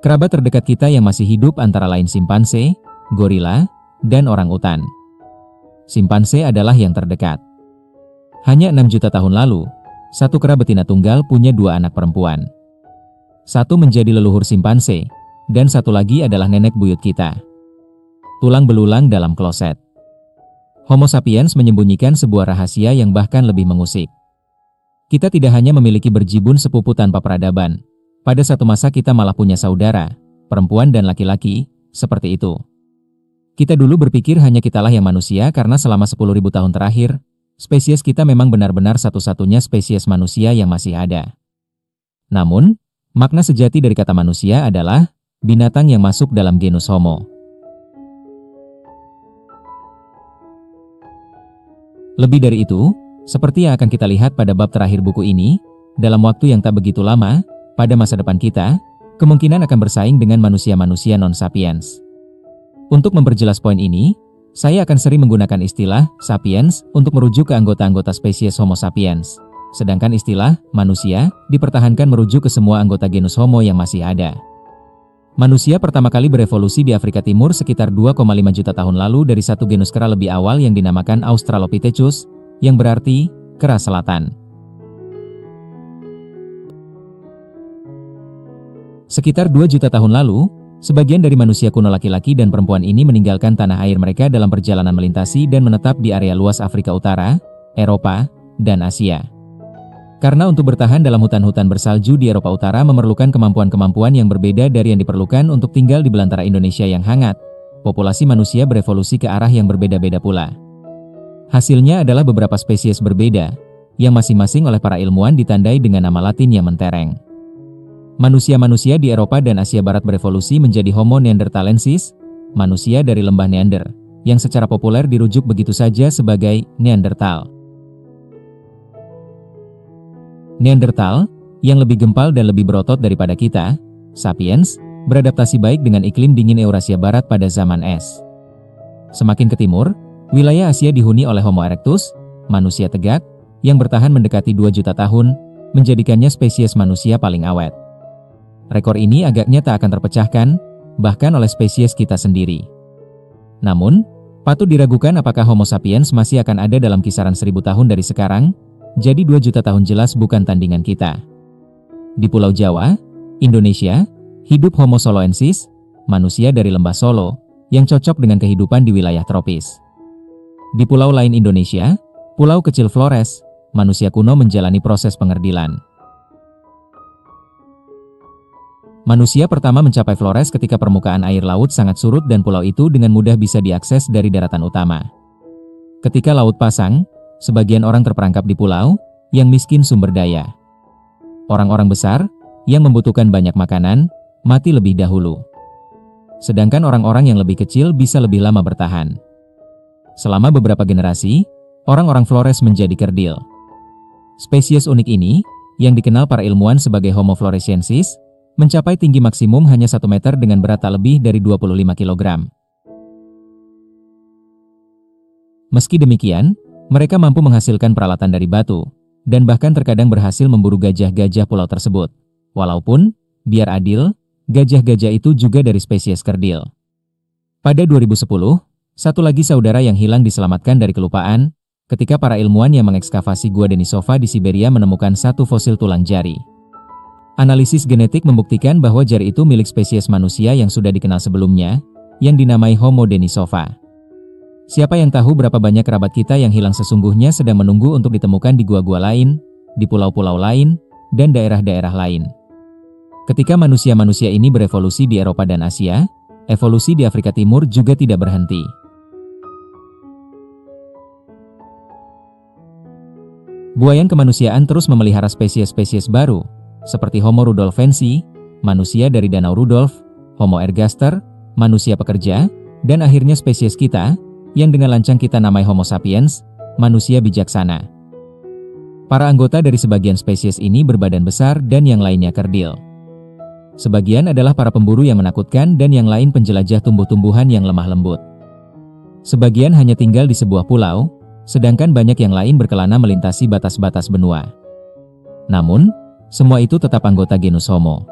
Kerabat terdekat kita yang masih hidup antara lain simpanse, gorila, dan orang utan. Simpanse adalah yang terdekat. Hanya 6 juta tahun lalu, satu kera betina tunggal punya 2 anak perempuan. Satu menjadi leluhur simpanse, dan satu lagi adalah nenek buyut kita. Tulang belulang dalam kloset. Homo sapiens menyembunyikan sebuah rahasia yang bahkan lebih mengusik. Kita tidak hanya memiliki berjibun sepupu tanpa peradaban. Pada satu masa kita malah punya saudara, perempuan dan laki-laki, seperti itu. Kita dulu berpikir hanya kitalah yang manusia karena selama 10.000 tahun terakhir, spesies kita memang benar-benar satu-satunya spesies manusia yang masih ada. Namun, makna sejati dari kata manusia adalah binatang yang masuk dalam genus Homo. Lebih dari itu, seperti yang akan kita lihat pada bab terakhir buku ini, dalam waktu yang tak begitu lama, pada masa depan kita, kemungkinan akan bersaing dengan manusia-manusia non-sapiens. Untuk memperjelas poin ini, saya akan sering menggunakan istilah sapiens untuk merujuk ke anggota-anggota spesies Homo sapiens. Sedangkan istilah manusia dipertahankan merujuk ke semua anggota genus Homo yang masih ada. Manusia pertama kali berevolusi di Afrika Timur sekitar 2,5 juta tahun lalu dari satu genus kera lebih awal yang dinamakan Australopithecus, yang berarti kera selatan. Sekitar 2 juta tahun lalu, sebagian dari manusia kuno laki-laki dan perempuan ini meninggalkan tanah air mereka dalam perjalanan melintasi dan menetap di area luas Afrika Utara, Eropa, dan Asia. Karena untuk bertahan dalam hutan-hutan bersalju di Eropa Utara memerlukan kemampuan-kemampuan yang berbeda dari yang diperlukan untuk tinggal di belantara Indonesia yang hangat, populasi manusia berevolusi ke arah yang berbeda-beda pula. Hasilnya adalah beberapa spesies berbeda, yang masing-masing oleh para ilmuwan ditandai dengan nama latin yang mentereng. Manusia-manusia di Eropa dan Asia Barat berevolusi menjadi Homo neanderthalensis, manusia dari lembah Neander, yang secara populer dirujuk begitu saja sebagai Neanderthal. Neanderthal, yang lebih gempal dan lebih berotot daripada kita, sapiens, beradaptasi baik dengan iklim dingin Eurasia Barat pada zaman es. Semakin ke timur, Wilayah Asia dihuni oleh Homo erectus, manusia tegak, yang bertahan mendekati 2 juta tahun, menjadikannya spesies manusia paling awet. Rekor ini agaknya tak akan terpecahkan, bahkan oleh spesies kita sendiri. Namun, patut diragukan apakah Homo sapiens masih akan ada dalam kisaran 1000 tahun dari sekarang, jadi 2 juta tahun jelas bukan tandingan kita. Di Pulau Jawa, Indonesia, hidup Homo soloensis, manusia dari lembah Solo, yang cocok dengan kehidupan di wilayah tropis. Di pulau lain Indonesia, Pulau Kecil Flores, manusia kuno menjalani proses pengerdilan. Manusia pertama mencapai Flores ketika permukaan air laut sangat surut dan pulau itu dengan mudah bisa diakses dari daratan utama. Ketika laut pasang, sebagian orang terperangkap di pulau yang miskin sumber daya. Orang-orang besar yang membutuhkan banyak makanan mati lebih dahulu. Sedangkan orang-orang yang lebih kecil bisa lebih lama bertahan. Selama beberapa generasi, orang-orang Flores menjadi kerdil. Spesies unik ini, yang dikenal para ilmuwan sebagai Homo floresiensis, mencapai tinggi maksimum hanya 1 meter dengan berat tak lebih dari 25 kg. Meski demikian, mereka mampu menghasilkan peralatan dari batu, dan bahkan terkadang berhasil memburu gajah-gajah pulau tersebut. Walaupun, biar adil, gajah-gajah itu juga dari spesies kerdil. Pada 2010, satu lagi saudara yang hilang diselamatkan dari kelupaan, ketika para ilmuwan yang mengekskavasi Gua Denisova di Siberia menemukan satu fosil tulang jari. Analisis genetik membuktikan bahwa jari itu milik spesies manusia yang sudah dikenal sebelumnya, yang dinamai Homo Denisova. Siapa yang tahu berapa banyak kerabat kita yang hilang sesungguhnya sedang menunggu untuk ditemukan di gua-gua lain, di pulau-pulau lain, dan daerah-daerah lain. Ketika manusia-manusia ini berevolusi di Eropa dan Asia, evolusi di Afrika Timur juga tidak berhenti. Buayan kemanusiaan terus memelihara spesies-spesies baru, seperti Homo rudolfensi, manusia dari Danau Rudolf, Homo ergaster, manusia pekerja, dan akhirnya spesies kita, yang dengan lancang kita namai Homo sapiens, manusia bijaksana. Para anggota dari sebagian spesies ini berbadan besar dan yang lainnya kerdil. Sebagian adalah para pemburu yang menakutkan dan yang lain penjelajah tumbuh-tumbuhan yang lemah lembut. Sebagian hanya tinggal di sebuah pulau, sedangkan banyak yang lain berkelana melintasi batas-batas benua. Namun, semua itu tetap anggota genus Homo.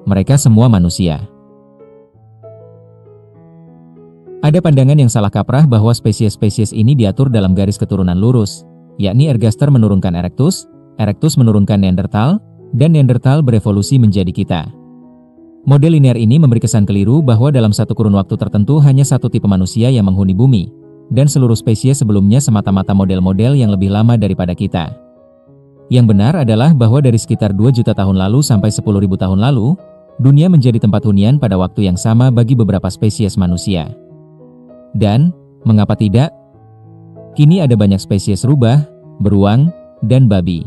Mereka semua manusia. Ada pandangan yang salah kaprah bahwa spesies-spesies ini diatur dalam garis keturunan lurus, yakni ergaster menurunkan erectus, erectus menurunkan Neanderthal, dan Neanderthal berevolusi menjadi kita. Model linear ini memberi kesan keliru bahwa dalam satu kurun waktu tertentu hanya satu tipe manusia yang menghuni bumi, dan seluruh spesies sebelumnya semata-mata model-model yang lebih lama daripada kita. Yang benar adalah bahwa dari sekitar 2 juta tahun lalu sampai 10.000 tahun lalu, dunia menjadi tempat hunian pada waktu yang sama bagi beberapa spesies manusia. Dan, mengapa tidak? Kini ada banyak spesies rubah, beruang, dan babi.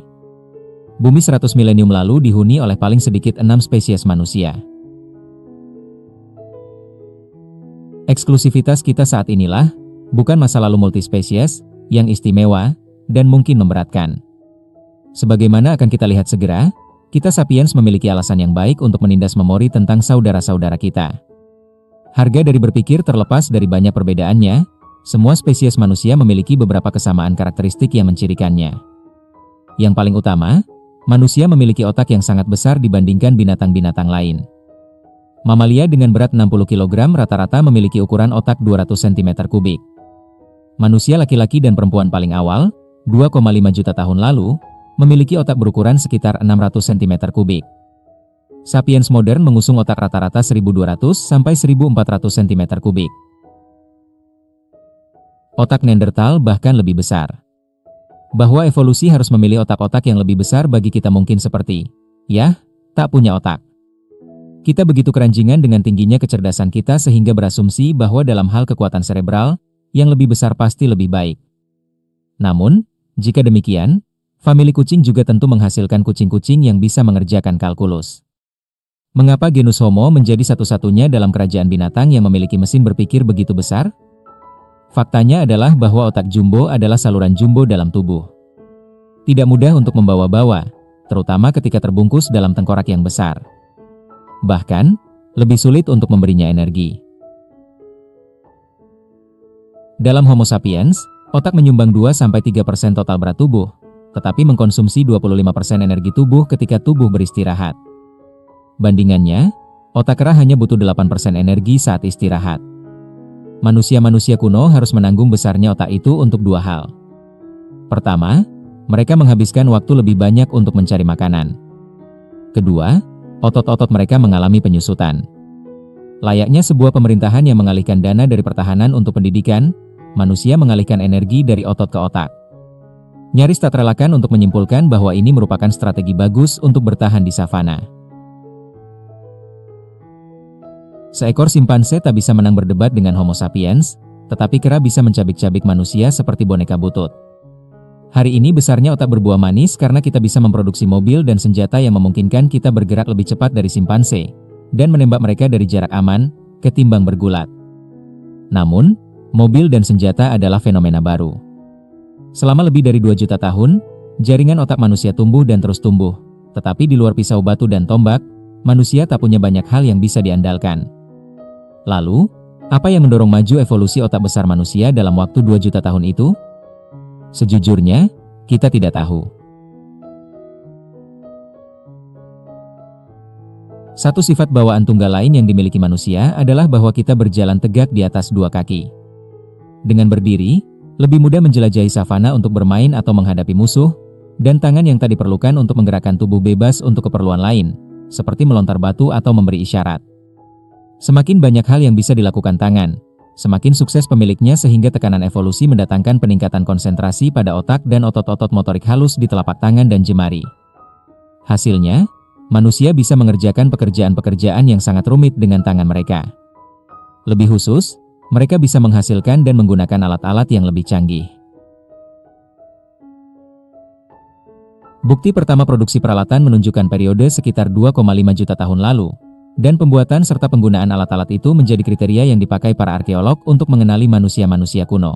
Bumi 100 milenium lalu dihuni oleh paling sedikit 6 spesies manusia. Eksklusivitas kita saat inilah, bukan masa lalu multispesies, yang istimewa, dan mungkin memberatkan. Sebagaimana akan kita lihat segera, kita sapiens memiliki alasan yang baik untuk menindas memori tentang saudara-saudara kita. Harga dari berpikir terlepas dari banyak perbedaannya, semua spesies manusia memiliki beberapa kesamaan karakteristik yang mencirikannya. Yang paling utama, manusia memiliki otak yang sangat besar dibandingkan binatang-binatang lain. Mamalia dengan berat 60 kg rata-rata memiliki ukuran otak 200 cm3. Manusia laki-laki dan perempuan paling awal, 2,5 juta tahun lalu, memiliki otak berukuran sekitar 600 cm3. Sapiens modern mengusung otak rata-rata 1200 sampai 1400 cm3. Otak Neanderthal bahkan lebih besar. Bahwa evolusi harus memilih otak-otak yang lebih besar bagi kita mungkin seperti, tak punya otak. Kita begitu keranjingan dengan tingginya kecerdasan kita sehingga berasumsi bahwa dalam hal kekuatan cerebral, yang lebih besar pasti lebih baik. Namun, jika demikian, famili kucing juga tentu menghasilkan kucing-kucing yang bisa mengerjakan kalkulus. Mengapa genus Homo menjadi satu-satunya dalam kerajaan binatang yang memiliki mesin berpikir begitu besar? Faktanya adalah bahwa otak jumbo adalah saluran jumbo dalam tubuh. Tidak mudah untuk membawa-bawa, terutama ketika terbungkus dalam tengkorak yang besar. Bahkan, lebih sulit untuk memberinya energi. Dalam Homo sapiens, otak menyumbang 2-3% total berat tubuh, tetapi mengkonsumsi 25% energi tubuh ketika tubuh beristirahat. Bandingannya, otak kera hanya butuh 8% energi saat istirahat. Manusia-manusia kuno harus menanggung besarnya otak itu untuk dua hal. Pertama, mereka menghabiskan waktu lebih banyak untuk mencari makanan. Kedua, otot-otot mereka mengalami penyusutan. Layaknya sebuah pemerintahan yang mengalihkan dana dari pertahanan untuk pendidikan, manusia mengalihkan energi dari otot ke otak. Nyaris tak terelakkan untuk menyimpulkan bahwa ini merupakan strategi bagus untuk bertahan di savana. Seekor simpanse tak bisa menang berdebat dengan Homo sapiens, tetapi kera bisa mencabik-cabik manusia seperti boneka butut. Hari ini besarnya otak berbuah manis karena kita bisa memproduksi mobil dan senjata yang memungkinkan kita bergerak lebih cepat dari simpanse, dan menembak mereka dari jarak aman, ketimbang bergulat. Namun, mobil dan senjata adalah fenomena baru. Selama lebih dari 2 juta tahun, jaringan otak manusia tumbuh dan terus tumbuh. Tetapi di luar pisau batu dan tombak, manusia tak punya banyak hal yang bisa diandalkan. Lalu, apa yang mendorong maju evolusi otak besar manusia dalam waktu 2 juta tahun itu? Sejujurnya, kita tidak tahu. Satu sifat bawaan tunggal lain yang dimiliki manusia adalah bahwa kita berjalan tegak di atas 2 kaki. Dengan berdiri, lebih mudah menjelajahi savana untuk bermain atau menghadapi musuh, dan tangan yang tak diperlukan untuk menggerakkan tubuh bebas untuk keperluan lain, seperti melontar batu atau memberi isyarat. Semakin banyak hal yang bisa dilakukan tangan, semakin sukses pemiliknya sehingga tekanan evolusi mendatangkan peningkatan konsentrasi pada otak dan otot-otot motorik halus di telapak tangan dan jemari. Hasilnya, manusia bisa mengerjakan pekerjaan-pekerjaan yang sangat rumit dengan tangan mereka. Lebih khusus, mereka bisa menghasilkan dan menggunakan alat-alat yang lebih canggih. Bukti pertama produksi peralatan menunjukkan periode sekitar 2,5 juta tahun lalu, dan pembuatan serta penggunaan alat-alat itu menjadi kriteria yang dipakai para arkeolog untuk mengenali manusia-manusia kuno.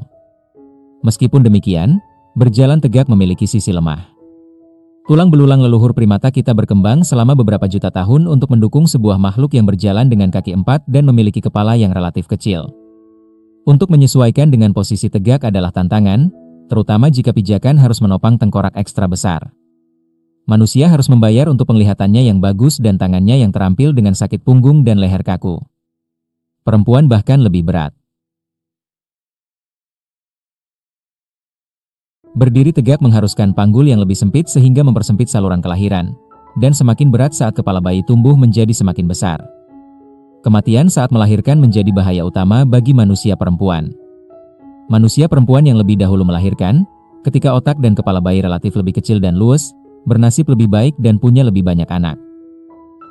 Meskipun demikian, berjalan tegak memiliki sisi lemah. Tulang belulang leluhur primata kita berkembang selama beberapa juta tahun untuk mendukung sebuah makhluk yang berjalan dengan kaki 4 dan memiliki kepala yang relatif kecil. Untuk menyesuaikan dengan posisi tegak adalah tantangan, terutama jika pijakan harus menopang tengkorak ekstra besar. Manusia harus membayar untuk penglihatannya yang bagus dan tangannya yang terampil dengan sakit punggung dan leher kaku. Perempuan bahkan lebih berat. Berdiri tegak mengharuskan panggul yang lebih sempit sehingga mempersempit saluran kelahiran, dan semakin berat saat kepala bayi tumbuh menjadi semakin besar. Kematian saat melahirkan menjadi bahaya utama bagi manusia perempuan. Manusia perempuan yang lebih dahulu melahirkan, ketika otak dan kepala bayi relatif lebih kecil dan luwes, bernasib lebih baik dan punya lebih banyak anak.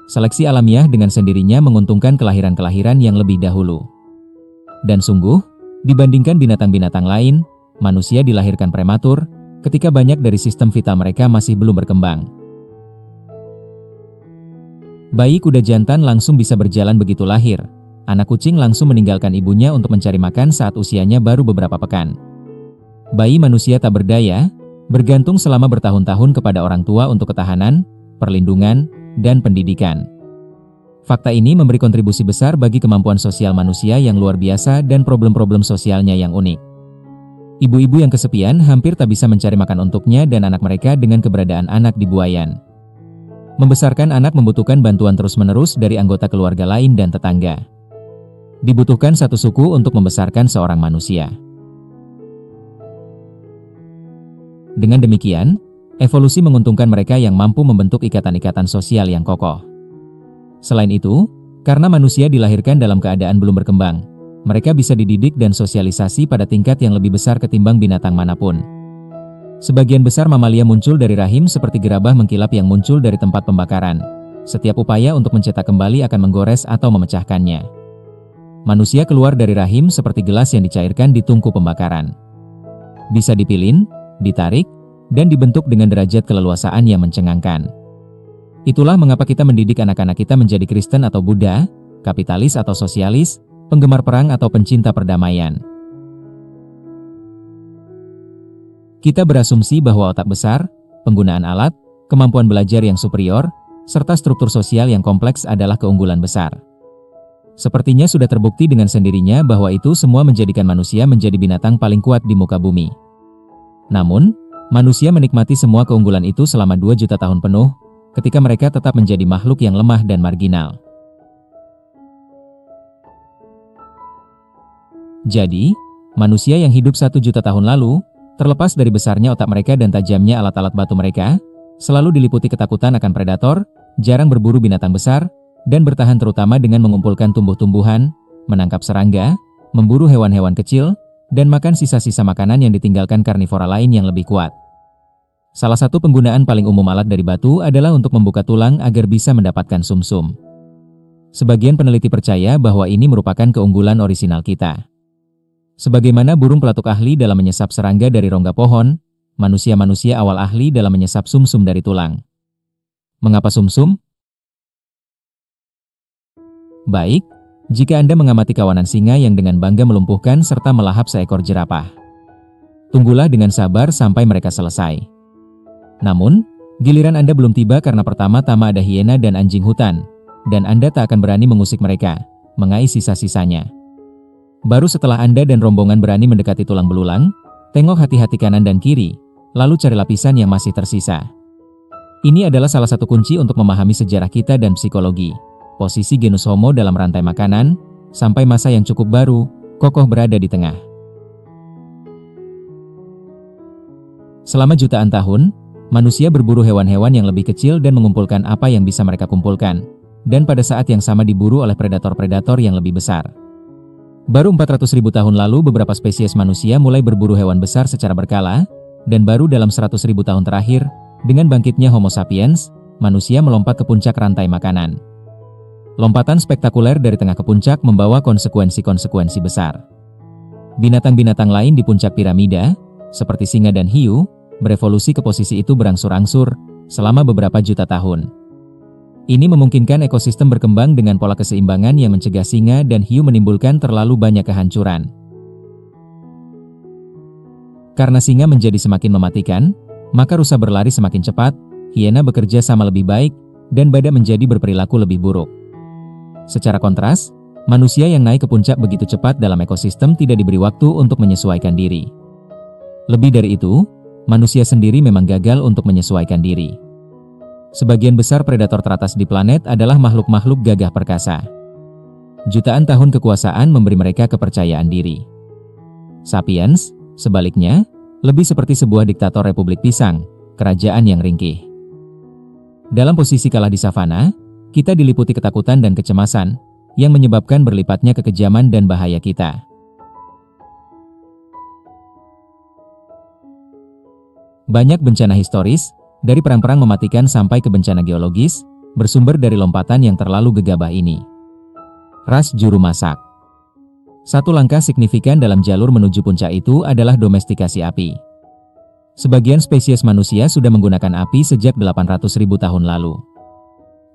Seleksi alamiah dengan sendirinya menguntungkan kelahiran-kelahiran yang lebih dahulu. Dan sungguh, dibandingkan binatang-binatang lain, manusia dilahirkan prematur, ketika banyak dari sistem vital mereka masih belum berkembang. Bayi kuda jantan langsung bisa berjalan begitu lahir. Anak kucing langsung meninggalkan ibunya untuk mencari makan saat usianya baru beberapa pekan. Bayi manusia tak berdaya, bergantung selama bertahun-tahun kepada orang tua untuk ketahanan, perlindungan, dan pendidikan. Fakta ini memberi kontribusi besar bagi kemampuan sosial manusia yang luar biasa dan problem-problem sosialnya yang unik. Ibu-ibu yang kesepian hampir tak bisa mencari makan untuknya dan anak mereka dengan keberadaan anak di buayan. Membesarkan anak membutuhkan bantuan terus-menerus dari anggota keluarga lain dan tetangga. Dibutuhkan satu suku untuk membesarkan seorang manusia. Dengan demikian, evolusi menguntungkan mereka yang mampu membentuk ikatan-ikatan sosial yang kokoh. Selain itu, karena manusia dilahirkan dalam keadaan belum berkembang, mereka bisa dididik dan sosialisasi pada tingkat yang lebih besar ketimbang binatang manapun. Sebagian besar mamalia muncul dari rahim seperti gerabah mengkilap yang muncul dari tempat pembakaran. Setiap upaya untuk mencetak kembali akan menggores atau memecahkannya. Manusia keluar dari rahim seperti gelas yang dicairkan di tungku pembakaran. Bisa dipilin, ditarik, dan dibentuk dengan derajat keleluasaan yang mencengangkan. Itulah mengapa kita mendidik anak-anak kita menjadi Kristen atau Buddha, kapitalis atau sosialis, penggemar perang atau pencinta perdamaian. Kita berasumsi bahwa otak besar, penggunaan alat, kemampuan belajar yang superior, serta struktur sosial yang kompleks adalah keunggulan besar. Sepertinya sudah terbukti dengan sendirinya bahwa itu semua menjadikan manusia menjadi binatang paling kuat di muka bumi. Namun, manusia menikmati semua keunggulan itu selama 2 juta tahun penuh, ketika mereka tetap menjadi makhluk yang lemah dan marginal. Jadi, manusia yang hidup 1 juta tahun lalu, terlepas dari besarnya otak mereka dan tajamnya alat-alat batu mereka, selalu diliputi ketakutan akan predator, jarang berburu binatang besar, dan bertahan terutama dengan mengumpulkan tumbuh-tumbuhan, menangkap serangga, memburu hewan-hewan kecil, dan makan sisa-sisa makanan yang ditinggalkan karnivora lain yang lebih kuat. Salah satu penggunaan paling umum alat dari batu adalah untuk membuka tulang agar bisa mendapatkan sumsum. Sebagian peneliti percaya bahwa ini merupakan keunggulan orisinal kita. Sebagaimana burung pelatuk ahli dalam menyesap serangga dari rongga pohon, manusia-manusia awal ahli dalam menyesap sumsum dari tulang. Mengapa sumsum? Baik, jika Anda mengamati kawanan singa yang dengan bangga melumpuhkan serta melahap seekor jerapah. Tunggulah dengan sabar sampai mereka selesai. Namun, giliran Anda belum tiba karena pertama-tama ada hiena dan anjing hutan, dan Anda tak akan berani mengusik mereka, mengais sisa-sisanya. Baru setelah Anda dan rombongan berani mendekati tulang belulang, tengok hati-hati kanan dan kiri, lalu cari lapisan yang masih tersisa. Ini adalah salah satu kunci untuk memahami sejarah kita dan psikologi. Posisi genus Homo dalam rantai makanan, sampai masa yang cukup baru, kokoh berada di tengah. Selama jutaan tahun, manusia berburu hewan-hewan yang lebih kecil dan mengumpulkan apa yang bisa mereka kumpulkan, dan pada saat yang sama diburu oleh predator-predator yang lebih besar. Baru 400.000 tahun lalu beberapa spesies manusia mulai berburu hewan besar secara berkala, dan baru dalam 100.000 tahun terakhir, dengan bangkitnya Homo sapiens, manusia melompat ke puncak rantai makanan. Lompatan spektakuler dari tengah ke puncak membawa konsekuensi-konsekuensi besar. Binatang-binatang lain di puncak piramida, seperti singa dan hiu, berevolusi ke posisi itu berangsur-angsur selama beberapa juta tahun. Ini memungkinkan ekosistem berkembang dengan pola keseimbangan yang mencegah singa dan hiu menimbulkan terlalu banyak kehancuran. Karena singa menjadi semakin mematikan, maka rusa berlari semakin cepat, hiena bekerja sama lebih baik, dan badak menjadi berperilaku lebih buruk. Secara kontras, manusia yang naik ke puncak begitu cepat dalam ekosistem tidak diberi waktu untuk menyesuaikan diri. Lebih dari itu, manusia sendiri memang gagal untuk menyesuaikan diri. Sebagian besar predator teratas di planet adalah makhluk-makhluk gagah perkasa. Jutaan tahun kekuasaan memberi mereka kepercayaan diri. Sapiens, sebaliknya, lebih seperti sebuah diktator republik pisang, kerajaan yang ringkih. Dalam posisi kalah di savana, kita diliputi ketakutan dan kecemasan, yang menyebabkan berlipatnya kekejaman dan bahaya kita. Banyak bencana historis, dari perang-perang mematikan sampai ke bencana geologis, bersumber dari lompatan yang terlalu gegabah ini. Ras juru masak. Satu langkah signifikan dalam jalur menuju puncak itu adalah domestikasi api. Sebagian spesies manusia sudah menggunakan api sejak 800.000 tahun lalu.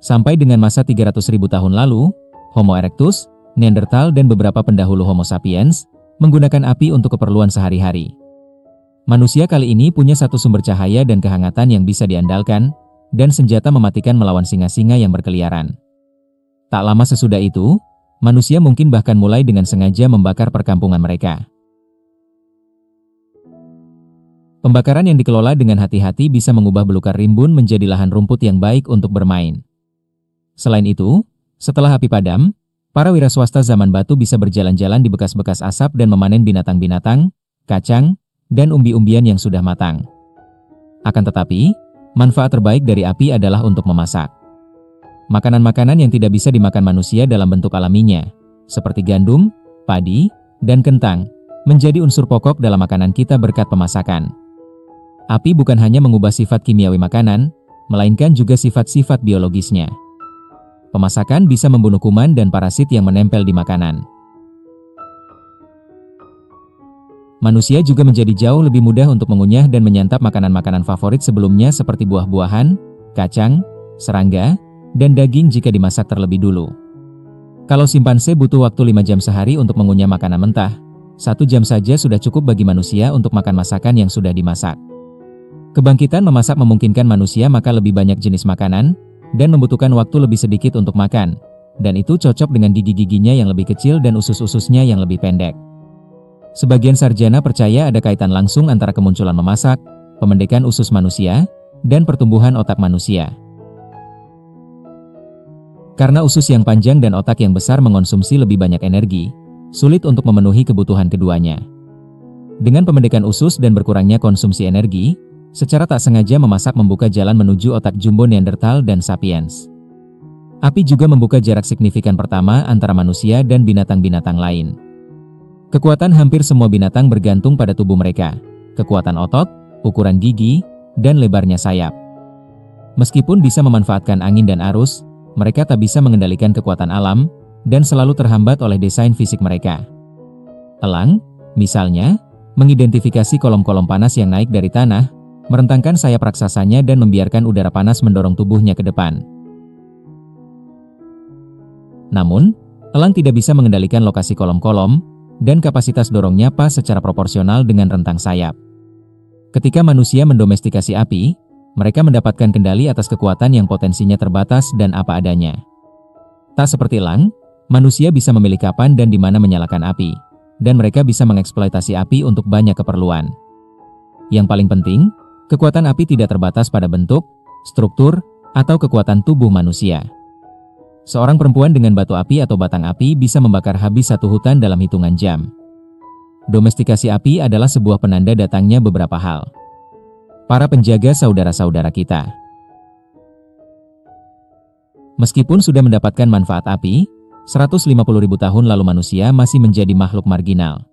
Sampai dengan masa 300.000 tahun lalu, Homo erectus, Neanderthal dan beberapa pendahulu Homo sapiens menggunakan api untuk keperluan sehari-hari. Manusia kali ini punya satu sumber cahaya dan kehangatan yang bisa diandalkan, dan senjata mematikan melawan singa-singa yang berkeliaran. Tak lama sesudah itu, manusia mungkin bahkan mulai dengan sengaja membakar perkampungan mereka. Pembakaran yang dikelola dengan hati-hati bisa mengubah belukar rimbun menjadi lahan rumput yang baik untuk bermain. Selain itu, setelah api padam, para wiraswasta zaman batu bisa berjalan-jalan di bekas-bekas asap dan memanen binatang-binatang, kacang, dan umbi-umbian yang sudah matang. Akan tetapi, manfaat terbaik dari api adalah untuk memasak. Makanan-makanan yang tidak bisa dimakan manusia dalam bentuk alaminya, seperti gandum, padi, dan kentang, menjadi unsur pokok dalam makanan kita berkat pemasakan. Api bukan hanya mengubah sifat kimiawi makanan, melainkan juga sifat-sifat biologisnya. Pemasakan bisa membunuh kuman dan parasit yang menempel di makanan. Manusia juga menjadi jauh lebih mudah untuk mengunyah dan menyantap makanan-makanan favorit sebelumnya seperti buah-buahan, kacang, serangga, dan daging jika dimasak terlebih dulu. Kalau simpanse butuh waktu 5 jam sehari untuk mengunyah makanan mentah, 1 jam saja sudah cukup bagi manusia untuk makan masakan yang sudah dimasak. Kebangkitan memasak memungkinkan manusia makan lebih banyak jenis makanan, dan membutuhkan waktu lebih sedikit untuk makan, dan itu cocok dengan gigi-giginya yang lebih kecil dan usus-ususnya yang lebih pendek. Sebagian sarjana percaya ada kaitan langsung antara kemunculan memasak, pemendekan usus manusia, dan pertumbuhan otak manusia. Karena usus yang panjang dan otak yang besar mengonsumsi lebih banyak energi, sulit untuk memenuhi kebutuhan keduanya. Dengan pemendekan usus dan berkurangnya konsumsi energi, secara tak sengaja memasak membuka jalan menuju otak jumbo Neanderthal dan Sapiens. Api juga membuka jarak signifikan pertama antara manusia dan binatang-binatang lain. Kekuatan hampir semua binatang bergantung pada tubuh mereka, kekuatan otot, ukuran gigi, dan lebarnya sayap. Meskipun bisa memanfaatkan angin dan arus, mereka tak bisa mengendalikan kekuatan alam, dan selalu terhambat oleh desain fisik mereka. Elang, misalnya, mengidentifikasi kolom-kolom panas yang naik dari tanah, merentangkan sayap raksasanya dan membiarkan udara panas mendorong tubuhnya ke depan. Namun, elang tidak bisa mengendalikan lokasi kolom-kolom, dan kapasitas dorongnya pas secara proporsional dengan rentang sayap. Ketika manusia mendomestikasi api, mereka mendapatkan kendali atas kekuatan yang potensinya terbatas dan apa adanya. Tak seperti elang, manusia bisa memilih kapan dan di mana menyalakan api, dan mereka bisa mengeksploitasi api untuk banyak keperluan. Yang paling penting, kekuatan api tidak terbatas pada bentuk, struktur, atau kekuatan tubuh manusia. Seorang perempuan dengan batu api atau batang api bisa membakar habis satu hutan dalam hitungan jam. Domestikasi api adalah sebuah penanda datangnya beberapa hal. Para penjaga saudara-saudara kita. Meskipun sudah mendapatkan manfaat api, 150.000 tahun lalu manusia masih menjadi makhluk marginal.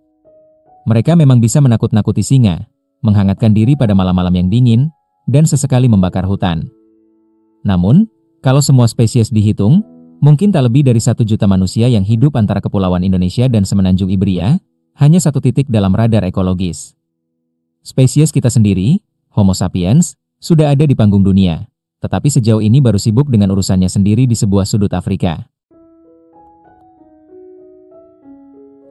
Mereka memang bisa menakut-nakuti singa, menghangatkan diri pada malam-malam yang dingin, dan sesekali membakar hutan. Namun, kalau semua spesies dihitung, mungkin tak lebih dari 1 juta manusia yang hidup antara Kepulauan Indonesia dan Semenanjung Iberia, hanya satu titik dalam radar ekologis. Spesies kita sendiri, Homo sapiens, sudah ada di panggung dunia, tetapi sejauh ini baru sibuk dengan urusannya sendiri di sebuah sudut Afrika.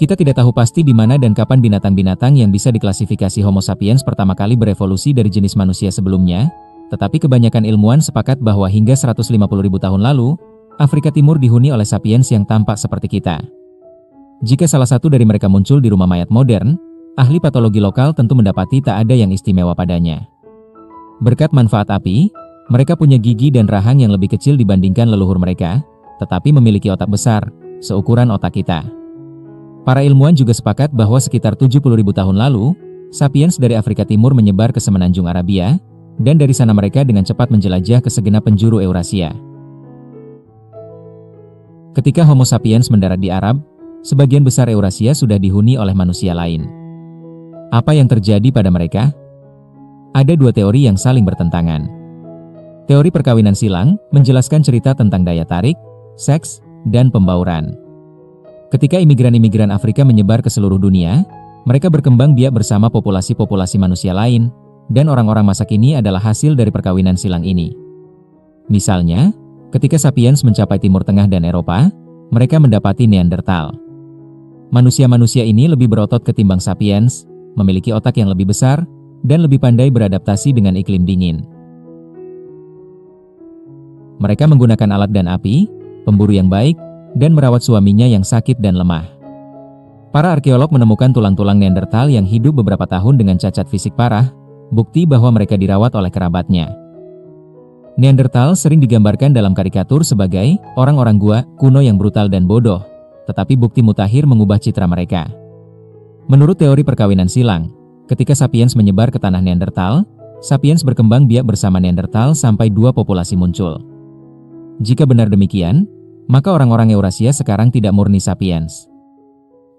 Kita tidak tahu pasti di mana dan kapan binatang-binatang yang bisa diklasifikasi Homo sapiens pertama kali berevolusi dari jenis manusia sebelumnya, tetapi kebanyakan ilmuwan sepakat bahwa hingga 150.000 tahun lalu, Afrika Timur dihuni oleh sapiens yang tampak seperti kita. Jika salah satu dari mereka muncul di rumah mayat modern, ahli patologi lokal tentu mendapati tak ada yang istimewa padanya. Berkat manfaat api, mereka punya gigi dan rahang yang lebih kecil dibandingkan leluhur mereka, tetapi memiliki otak besar, seukuran otak kita. Para ilmuwan juga sepakat bahwa sekitar 70.000 tahun lalu, sapiens dari Afrika Timur menyebar ke semenanjung Arabia, dan dari sana mereka dengan cepat menjelajah ke segenap penjuru Eurasia. Ketika Homo sapiens mendarat di Arab, sebagian besar Eurasia sudah dihuni oleh manusia lain. Apa yang terjadi pada mereka? Ada dua teori yang saling bertentangan. Teori perkawinan silang menjelaskan cerita tentang daya tarik, seks, dan pembauran. Ketika imigran-imigran Afrika menyebar ke seluruh dunia, mereka berkembang biak bersama populasi-populasi manusia lain, dan orang-orang masa kini adalah hasil dari perkawinan silang ini. Misalnya, ketika sapiens mencapai Timur Tengah dan Eropa, mereka mendapati Neanderthal. Manusia-manusia ini lebih berotot ketimbang sapiens, memiliki otak yang lebih besar, dan lebih pandai beradaptasi dengan iklim dingin. Mereka menggunakan alat dan api, pemburu yang baik, dan merawat suaminya yang sakit dan lemah. Para arkeolog menemukan tulang-tulang Neanderthal yang hidup beberapa tahun dengan cacat fisik parah, bukti bahwa mereka dirawat oleh kerabatnya. Neanderthal sering digambarkan dalam karikatur sebagai orang-orang gua kuno yang brutal dan bodoh, tetapi bukti mutakhir mengubah citra mereka. Menurut teori perkawinan silang, ketika sapiens menyebar ke tanah Neanderthal, sapiens berkembang biak bersama Neanderthal sampai dua populasi muncul. Jika benar demikian, maka orang-orang Eurasia sekarang tidak murni sapiens.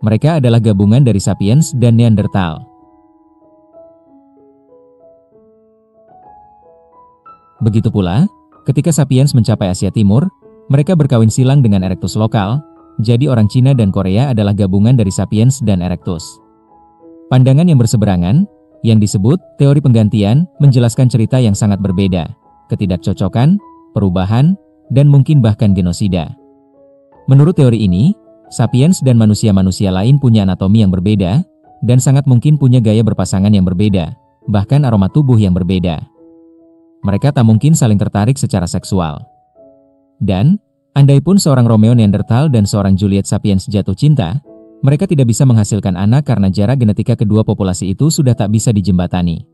Mereka adalah gabungan dari sapiens dan Neanderthal. Begitu pula, ketika sapiens mencapai Asia Timur, mereka berkawin silang dengan Erectus lokal, jadi orang Cina dan Korea adalah gabungan dari sapiens dan Erectus. Pandangan yang berseberangan, yang disebut teori penggantian, menjelaskan cerita yang sangat berbeda, ketidakcocokan, perubahan, dan mungkin bahkan genosida. Menurut teori ini, sapiens dan manusia-manusia lain punya anatomi yang berbeda, dan sangat mungkin punya gaya berpasangan yang berbeda, bahkan aroma tubuh yang berbeda. Mereka tak mungkin saling tertarik secara seksual. Dan, Andaipun seorang Romeo Neanderthal dan seorang Juliet Sapiens jatuh cinta, mereka tidak bisa menghasilkan anak karena jarak genetika kedua populasi itu sudah tak bisa dijembatani.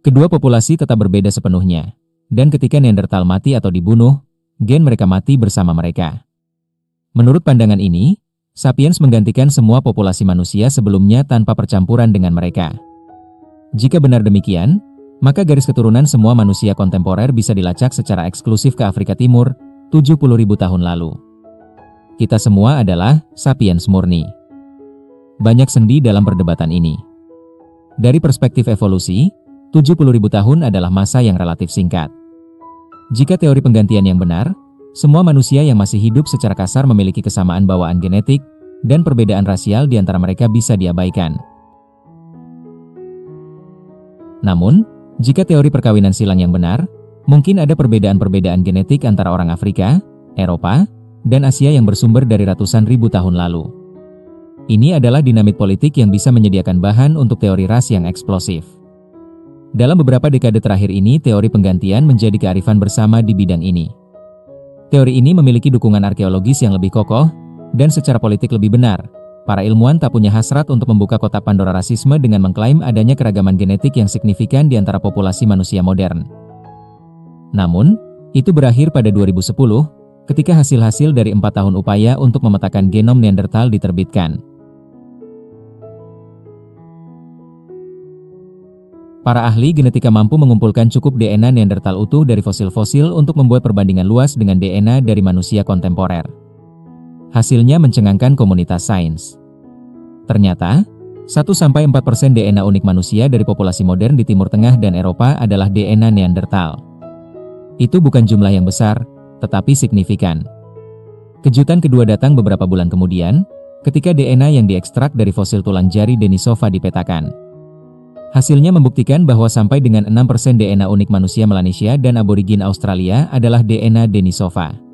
Kedua populasi tetap berbeda sepenuhnya, dan ketika Neanderthal mati atau dibunuh, gen mereka mati bersama mereka. Menurut pandangan ini, Sapiens menggantikan semua populasi manusia sebelumnya tanpa percampuran dengan mereka. Jika benar demikian, maka garis keturunan semua manusia kontemporer bisa dilacak secara eksklusif ke Afrika Timur 70.000 tahun lalu. Kita semua adalah Sapiens murni. Banyak sendi dalam perdebatan ini. Dari perspektif evolusi, 70.000 tahun adalah masa yang relatif singkat. Jika teori penggantian yang benar, semua manusia yang masih hidup secara kasar memiliki kesamaan bawaan genetik, dan perbedaan rasial di antara mereka bisa diabaikan. Namun, jika teori perkawinan silang yang benar, mungkin ada perbedaan-perbedaan genetik antara orang Afrika, Eropa, dan Asia yang bersumber dari ratusan ribu tahun lalu. Ini adalah dinamit politik yang bisa menyediakan bahan untuk teori ras yang eksplosif. Dalam beberapa dekade terakhir ini, teori penggantian menjadi kearifan bersama di bidang ini. Teori ini memiliki dukungan arkeologis yang lebih kokoh, dan secara politik lebih benar. Para ilmuwan tak punya hasrat untuk membuka kotak Pandora rasisme dengan mengklaim adanya keragaman genetik yang signifikan di antara populasi manusia modern. Namun, itu berakhir pada 2010, ketika hasil-hasil dari 4 tahun upaya untuk memetakan genom Neanderthal diterbitkan. Para ahli genetika mampu mengumpulkan cukup DNA Neanderthal utuh dari fosil-fosil untuk membuat perbandingan luas dengan DNA dari manusia kontemporer. Hasilnya mencengangkan komunitas sains. Ternyata, 1-4% DNA unik manusia dari populasi modern di Timur Tengah dan Eropa adalah DNA Neanderthal. Itu bukan jumlah yang besar, tetapi signifikan. Kejutan kedua datang beberapa bulan kemudian, ketika DNA yang diekstrak dari fosil tulang jari Denisova dipetakan. Hasilnya membuktikan bahwa sampai dengan 6% DNA unik manusia Melanesia dan aborigin Australia adalah DNA Denisova.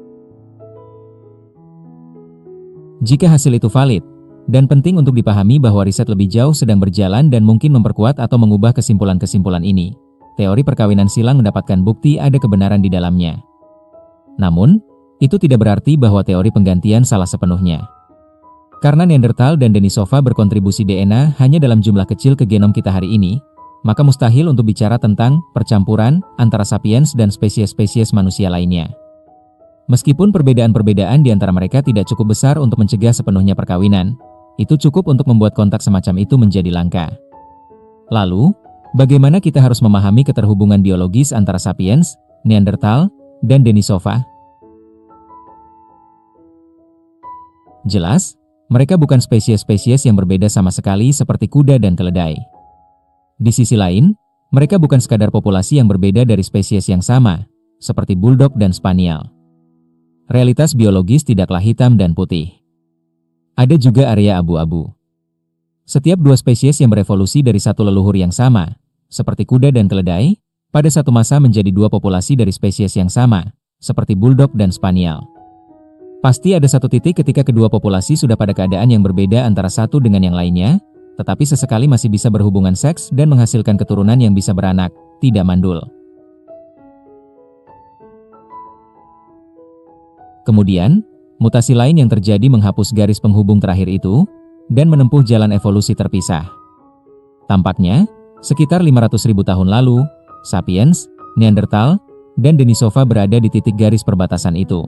Jika hasil itu valid, dan penting untuk dipahami bahwa riset lebih jauh sedang berjalan dan mungkin memperkuat atau mengubah kesimpulan-kesimpulan ini, teori perkawinan silang mendapatkan bukti ada kebenaran di dalamnya. Namun, itu tidak berarti bahwa teori penggantian salah sepenuhnya. Karena Neanderthal dan Denisova berkontribusi DNA hanya dalam jumlah kecil ke genom kita hari ini, maka mustahil untuk bicara tentang percampuran antara sapiens dan spesies-spesies manusia lainnya. Meskipun perbedaan-perbedaan di antara mereka tidak cukup besar untuk mencegah sepenuhnya perkawinan, itu cukup untuk membuat kontak semacam itu menjadi langka. Lalu, bagaimana kita harus memahami keterhubungan biologis antara sapiens, Neanderthal, dan Denisova? Jelas, mereka bukan spesies-spesies yang berbeda sama sekali seperti kuda dan keledai. Di sisi lain, mereka bukan sekadar populasi yang berbeda dari spesies yang sama, seperti bulldog dan spaniel. Realitas biologis tidaklah hitam dan putih. Ada juga area abu-abu. Setiap dua spesies yang berevolusi dari satu leluhur yang sama, seperti kuda dan keledai, pada satu masa menjadi dua populasi dari spesies yang sama, seperti bulldog dan spaniel. Pasti ada satu titik ketika kedua populasi sudah pada keadaan yang berbeda antara satu dengan yang lainnya, tetapi sesekali masih bisa berhubungan seks dan menghasilkan keturunan yang bisa beranak, tidak mandul. Kemudian, mutasi lain yang terjadi menghapus garis penghubung terakhir itu, dan menempuh jalan evolusi terpisah. Tampaknya, sekitar 500.000 tahun lalu, Sapiens, Neanderthal, dan Denisova berada di titik garis perbatasan itu.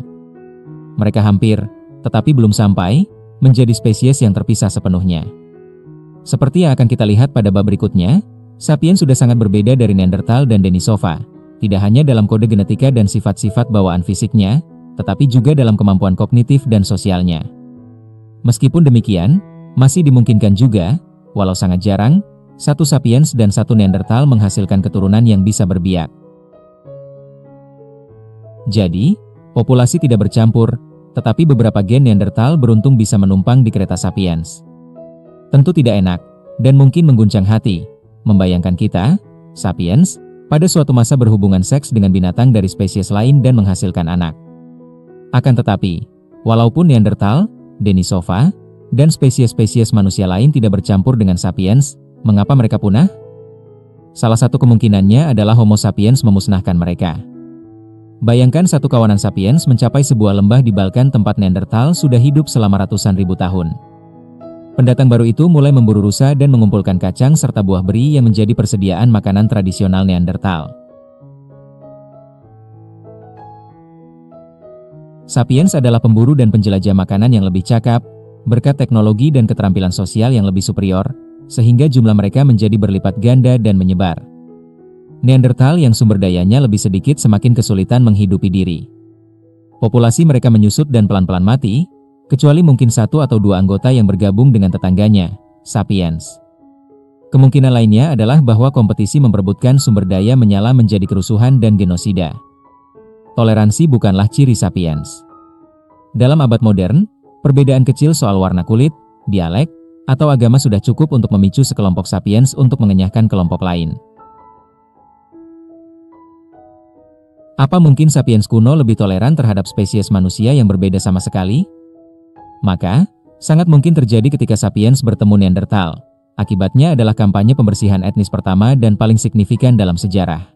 Mereka hampir, tetapi belum sampai, menjadi spesies yang terpisah sepenuhnya. Seperti yang akan kita lihat pada bab berikutnya, Sapiens sudah sangat berbeda dari Neanderthal dan Denisova, tidak hanya dalam kode genetika dan sifat-sifat bawaan fisiknya, tetapi juga dalam kemampuan kognitif dan sosialnya. Meskipun demikian, masih dimungkinkan juga, walau sangat jarang, satu Sapiens dan satu Neanderthal menghasilkan keturunan yang bisa berbiak. Jadi, populasi tidak bercampur, tetapi beberapa gen Neanderthal beruntung bisa menumpang di kereta Sapiens. Tentu tidak enak, dan mungkin mengguncang hati, membayangkan kita, Sapiens, pada suatu masa berhubungan seks dengan binatang dari spesies lain dan menghasilkan anak. Akan tetapi, walaupun Neanderthal, Denisova, dan spesies-spesies manusia lain tidak bercampur dengan Sapiens, mengapa mereka punah? Salah satu kemungkinannya adalah Homo sapiens memusnahkan mereka. Bayangkan satu kawanan sapiens mencapai sebuah lembah di Balkan tempat Neanderthal sudah hidup selama ratusan ribu tahun. Pendatang baru itu mulai memburu rusa dan mengumpulkan kacang serta buah beri yang menjadi persediaan makanan tradisional Neanderthal. Sapiens adalah pemburu dan penjelajah makanan yang lebih cakap, berkat teknologi dan keterampilan sosial yang lebih superior, sehingga jumlah mereka menjadi berlipat ganda dan menyebar. Neanderthal yang sumber dayanya lebih sedikit semakin kesulitan menghidupi diri. Populasi mereka menyusut dan pelan-pelan mati, kecuali mungkin satu atau dua anggota yang bergabung dengan tetangganya, sapiens. Kemungkinan lainnya adalah bahwa kompetisi memperebutkan sumber daya menyala menjadi kerusuhan dan genosida. Toleransi bukanlah ciri sapiens. Dalam abad modern, perbedaan kecil soal warna kulit, dialek, atau agama sudah cukup untuk memicu sekelompok sapiens untuk mengenyahkan kelompok lain. Apa mungkin sapiens kuno lebih toleran terhadap spesies manusia yang berbeda sama sekali? Maka, sangat mungkin terjadi ketika sapiens bertemu Neanderthal. Akibatnya adalah kampanye pembersihan etnis pertama dan paling signifikan dalam sejarah.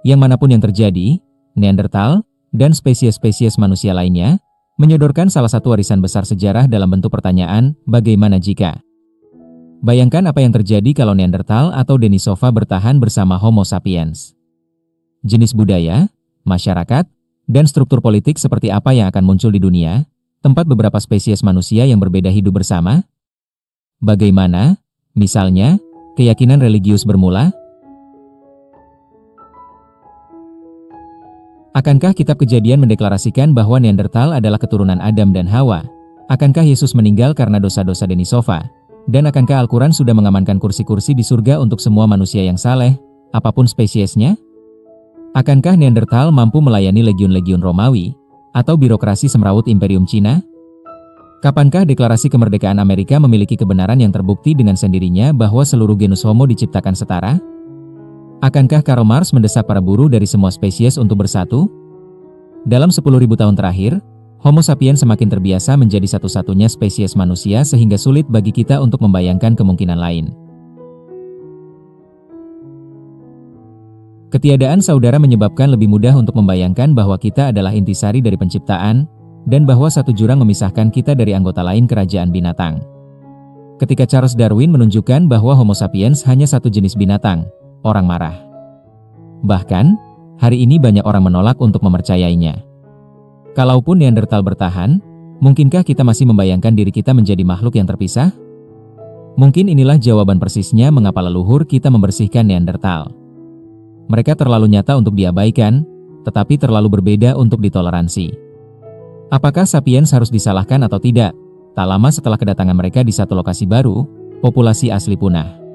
Yang manapun yang terjadi, Neanderthal dan spesies-spesies manusia lainnya menyodorkan salah satu warisan besar sejarah dalam bentuk pertanyaan, bagaimana jika? Bayangkan apa yang terjadi kalau Neanderthal atau Denisova bertahan bersama Homo sapiens. Jenis budaya, masyarakat, dan struktur politik seperti apa yang akan muncul di dunia, tempat beberapa spesies manusia yang berbeda hidup bersama? Bagaimana, misalnya, keyakinan religius bermula? Akankah kitab Kejadian mendeklarasikan bahwa Neanderthal adalah keturunan Adam dan Hawa? Akankah Yesus meninggal karena dosa-dosa Denisova? Dan akankah Al-Quran sudah mengamankan kursi-kursi di surga untuk semua manusia yang saleh, apapun spesiesnya? Akankah Neanderthal mampu melayani legiun-legiun Romawi, atau birokrasi semrawut Imperium Cina? Kapankah deklarasi kemerdekaan Amerika memiliki kebenaran yang terbukti dengan sendirinya bahwa seluruh genus Homo diciptakan setara? Akankah Karl Marx mendesak para buruh dari semua spesies untuk bersatu? Dalam 10.000 tahun terakhir, Homo sapiens semakin terbiasa menjadi satu-satunya spesies manusia sehingga sulit bagi kita untuk membayangkan kemungkinan lain. Ketiadaan saudara menyebabkan lebih mudah untuk membayangkan bahwa kita adalah intisari dari penciptaan, dan bahwa satu jurang memisahkan kita dari anggota lain kerajaan binatang. Ketika Charles Darwin menunjukkan bahwa Homo sapiens hanya satu jenis binatang, orang marah. Bahkan, hari ini banyak orang menolak untuk mempercayainya. Kalaupun Neanderthal bertahan, mungkinkah kita masih membayangkan diri kita menjadi makhluk yang terpisah? Mungkin inilah jawaban persisnya mengapa leluhur kita membersihkan Neanderthal. Mereka terlalu nyata untuk diabaikan, tetapi terlalu berbeda untuk ditoleransi. Apakah sapiens harus disalahkan atau tidak? Tak lama setelah kedatangan mereka di satu lokasi baru, populasi asli punah.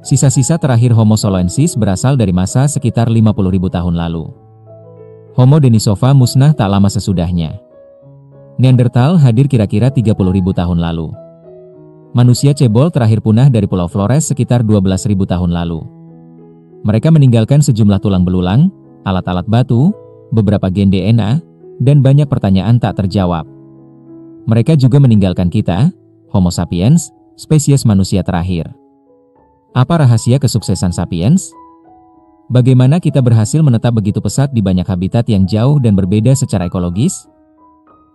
Sisa-sisa terakhir Homo soloensis berasal dari masa sekitar 50.000 tahun lalu. Homo Denisova musnah tak lama sesudahnya. Neanderthal hadir kira-kira 30.000 tahun lalu. Manusia cebol terakhir punah dari Pulau Flores sekitar 12.000 tahun lalu. Mereka meninggalkan sejumlah tulang belulang, alat-alat batu, beberapa gen DNA, dan banyak pertanyaan tak terjawab. Mereka juga meninggalkan kita, Homo sapiens, spesies manusia terakhir. Apa rahasia kesuksesan sapiens? Bagaimana kita berhasil menetap begitu pesat di banyak habitat yang jauh dan berbeda secara ekologis?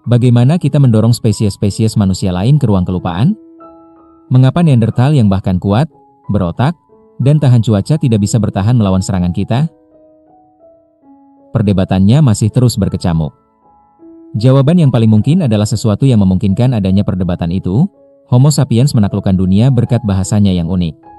Bagaimana kita mendorong spesies-spesies manusia lain ke ruang kelupaan? Mengapa Neanderthal yang bahkan kuat, berotak, dan tahan cuaca tidak bisa bertahan melawan serangan kita? Perdebatannya masih terus berkecamuk. Jawaban yang paling mungkin adalah sesuatu yang memungkinkan adanya perdebatan itu, Homo sapiens menaklukkan dunia berkat bahasanya yang unik.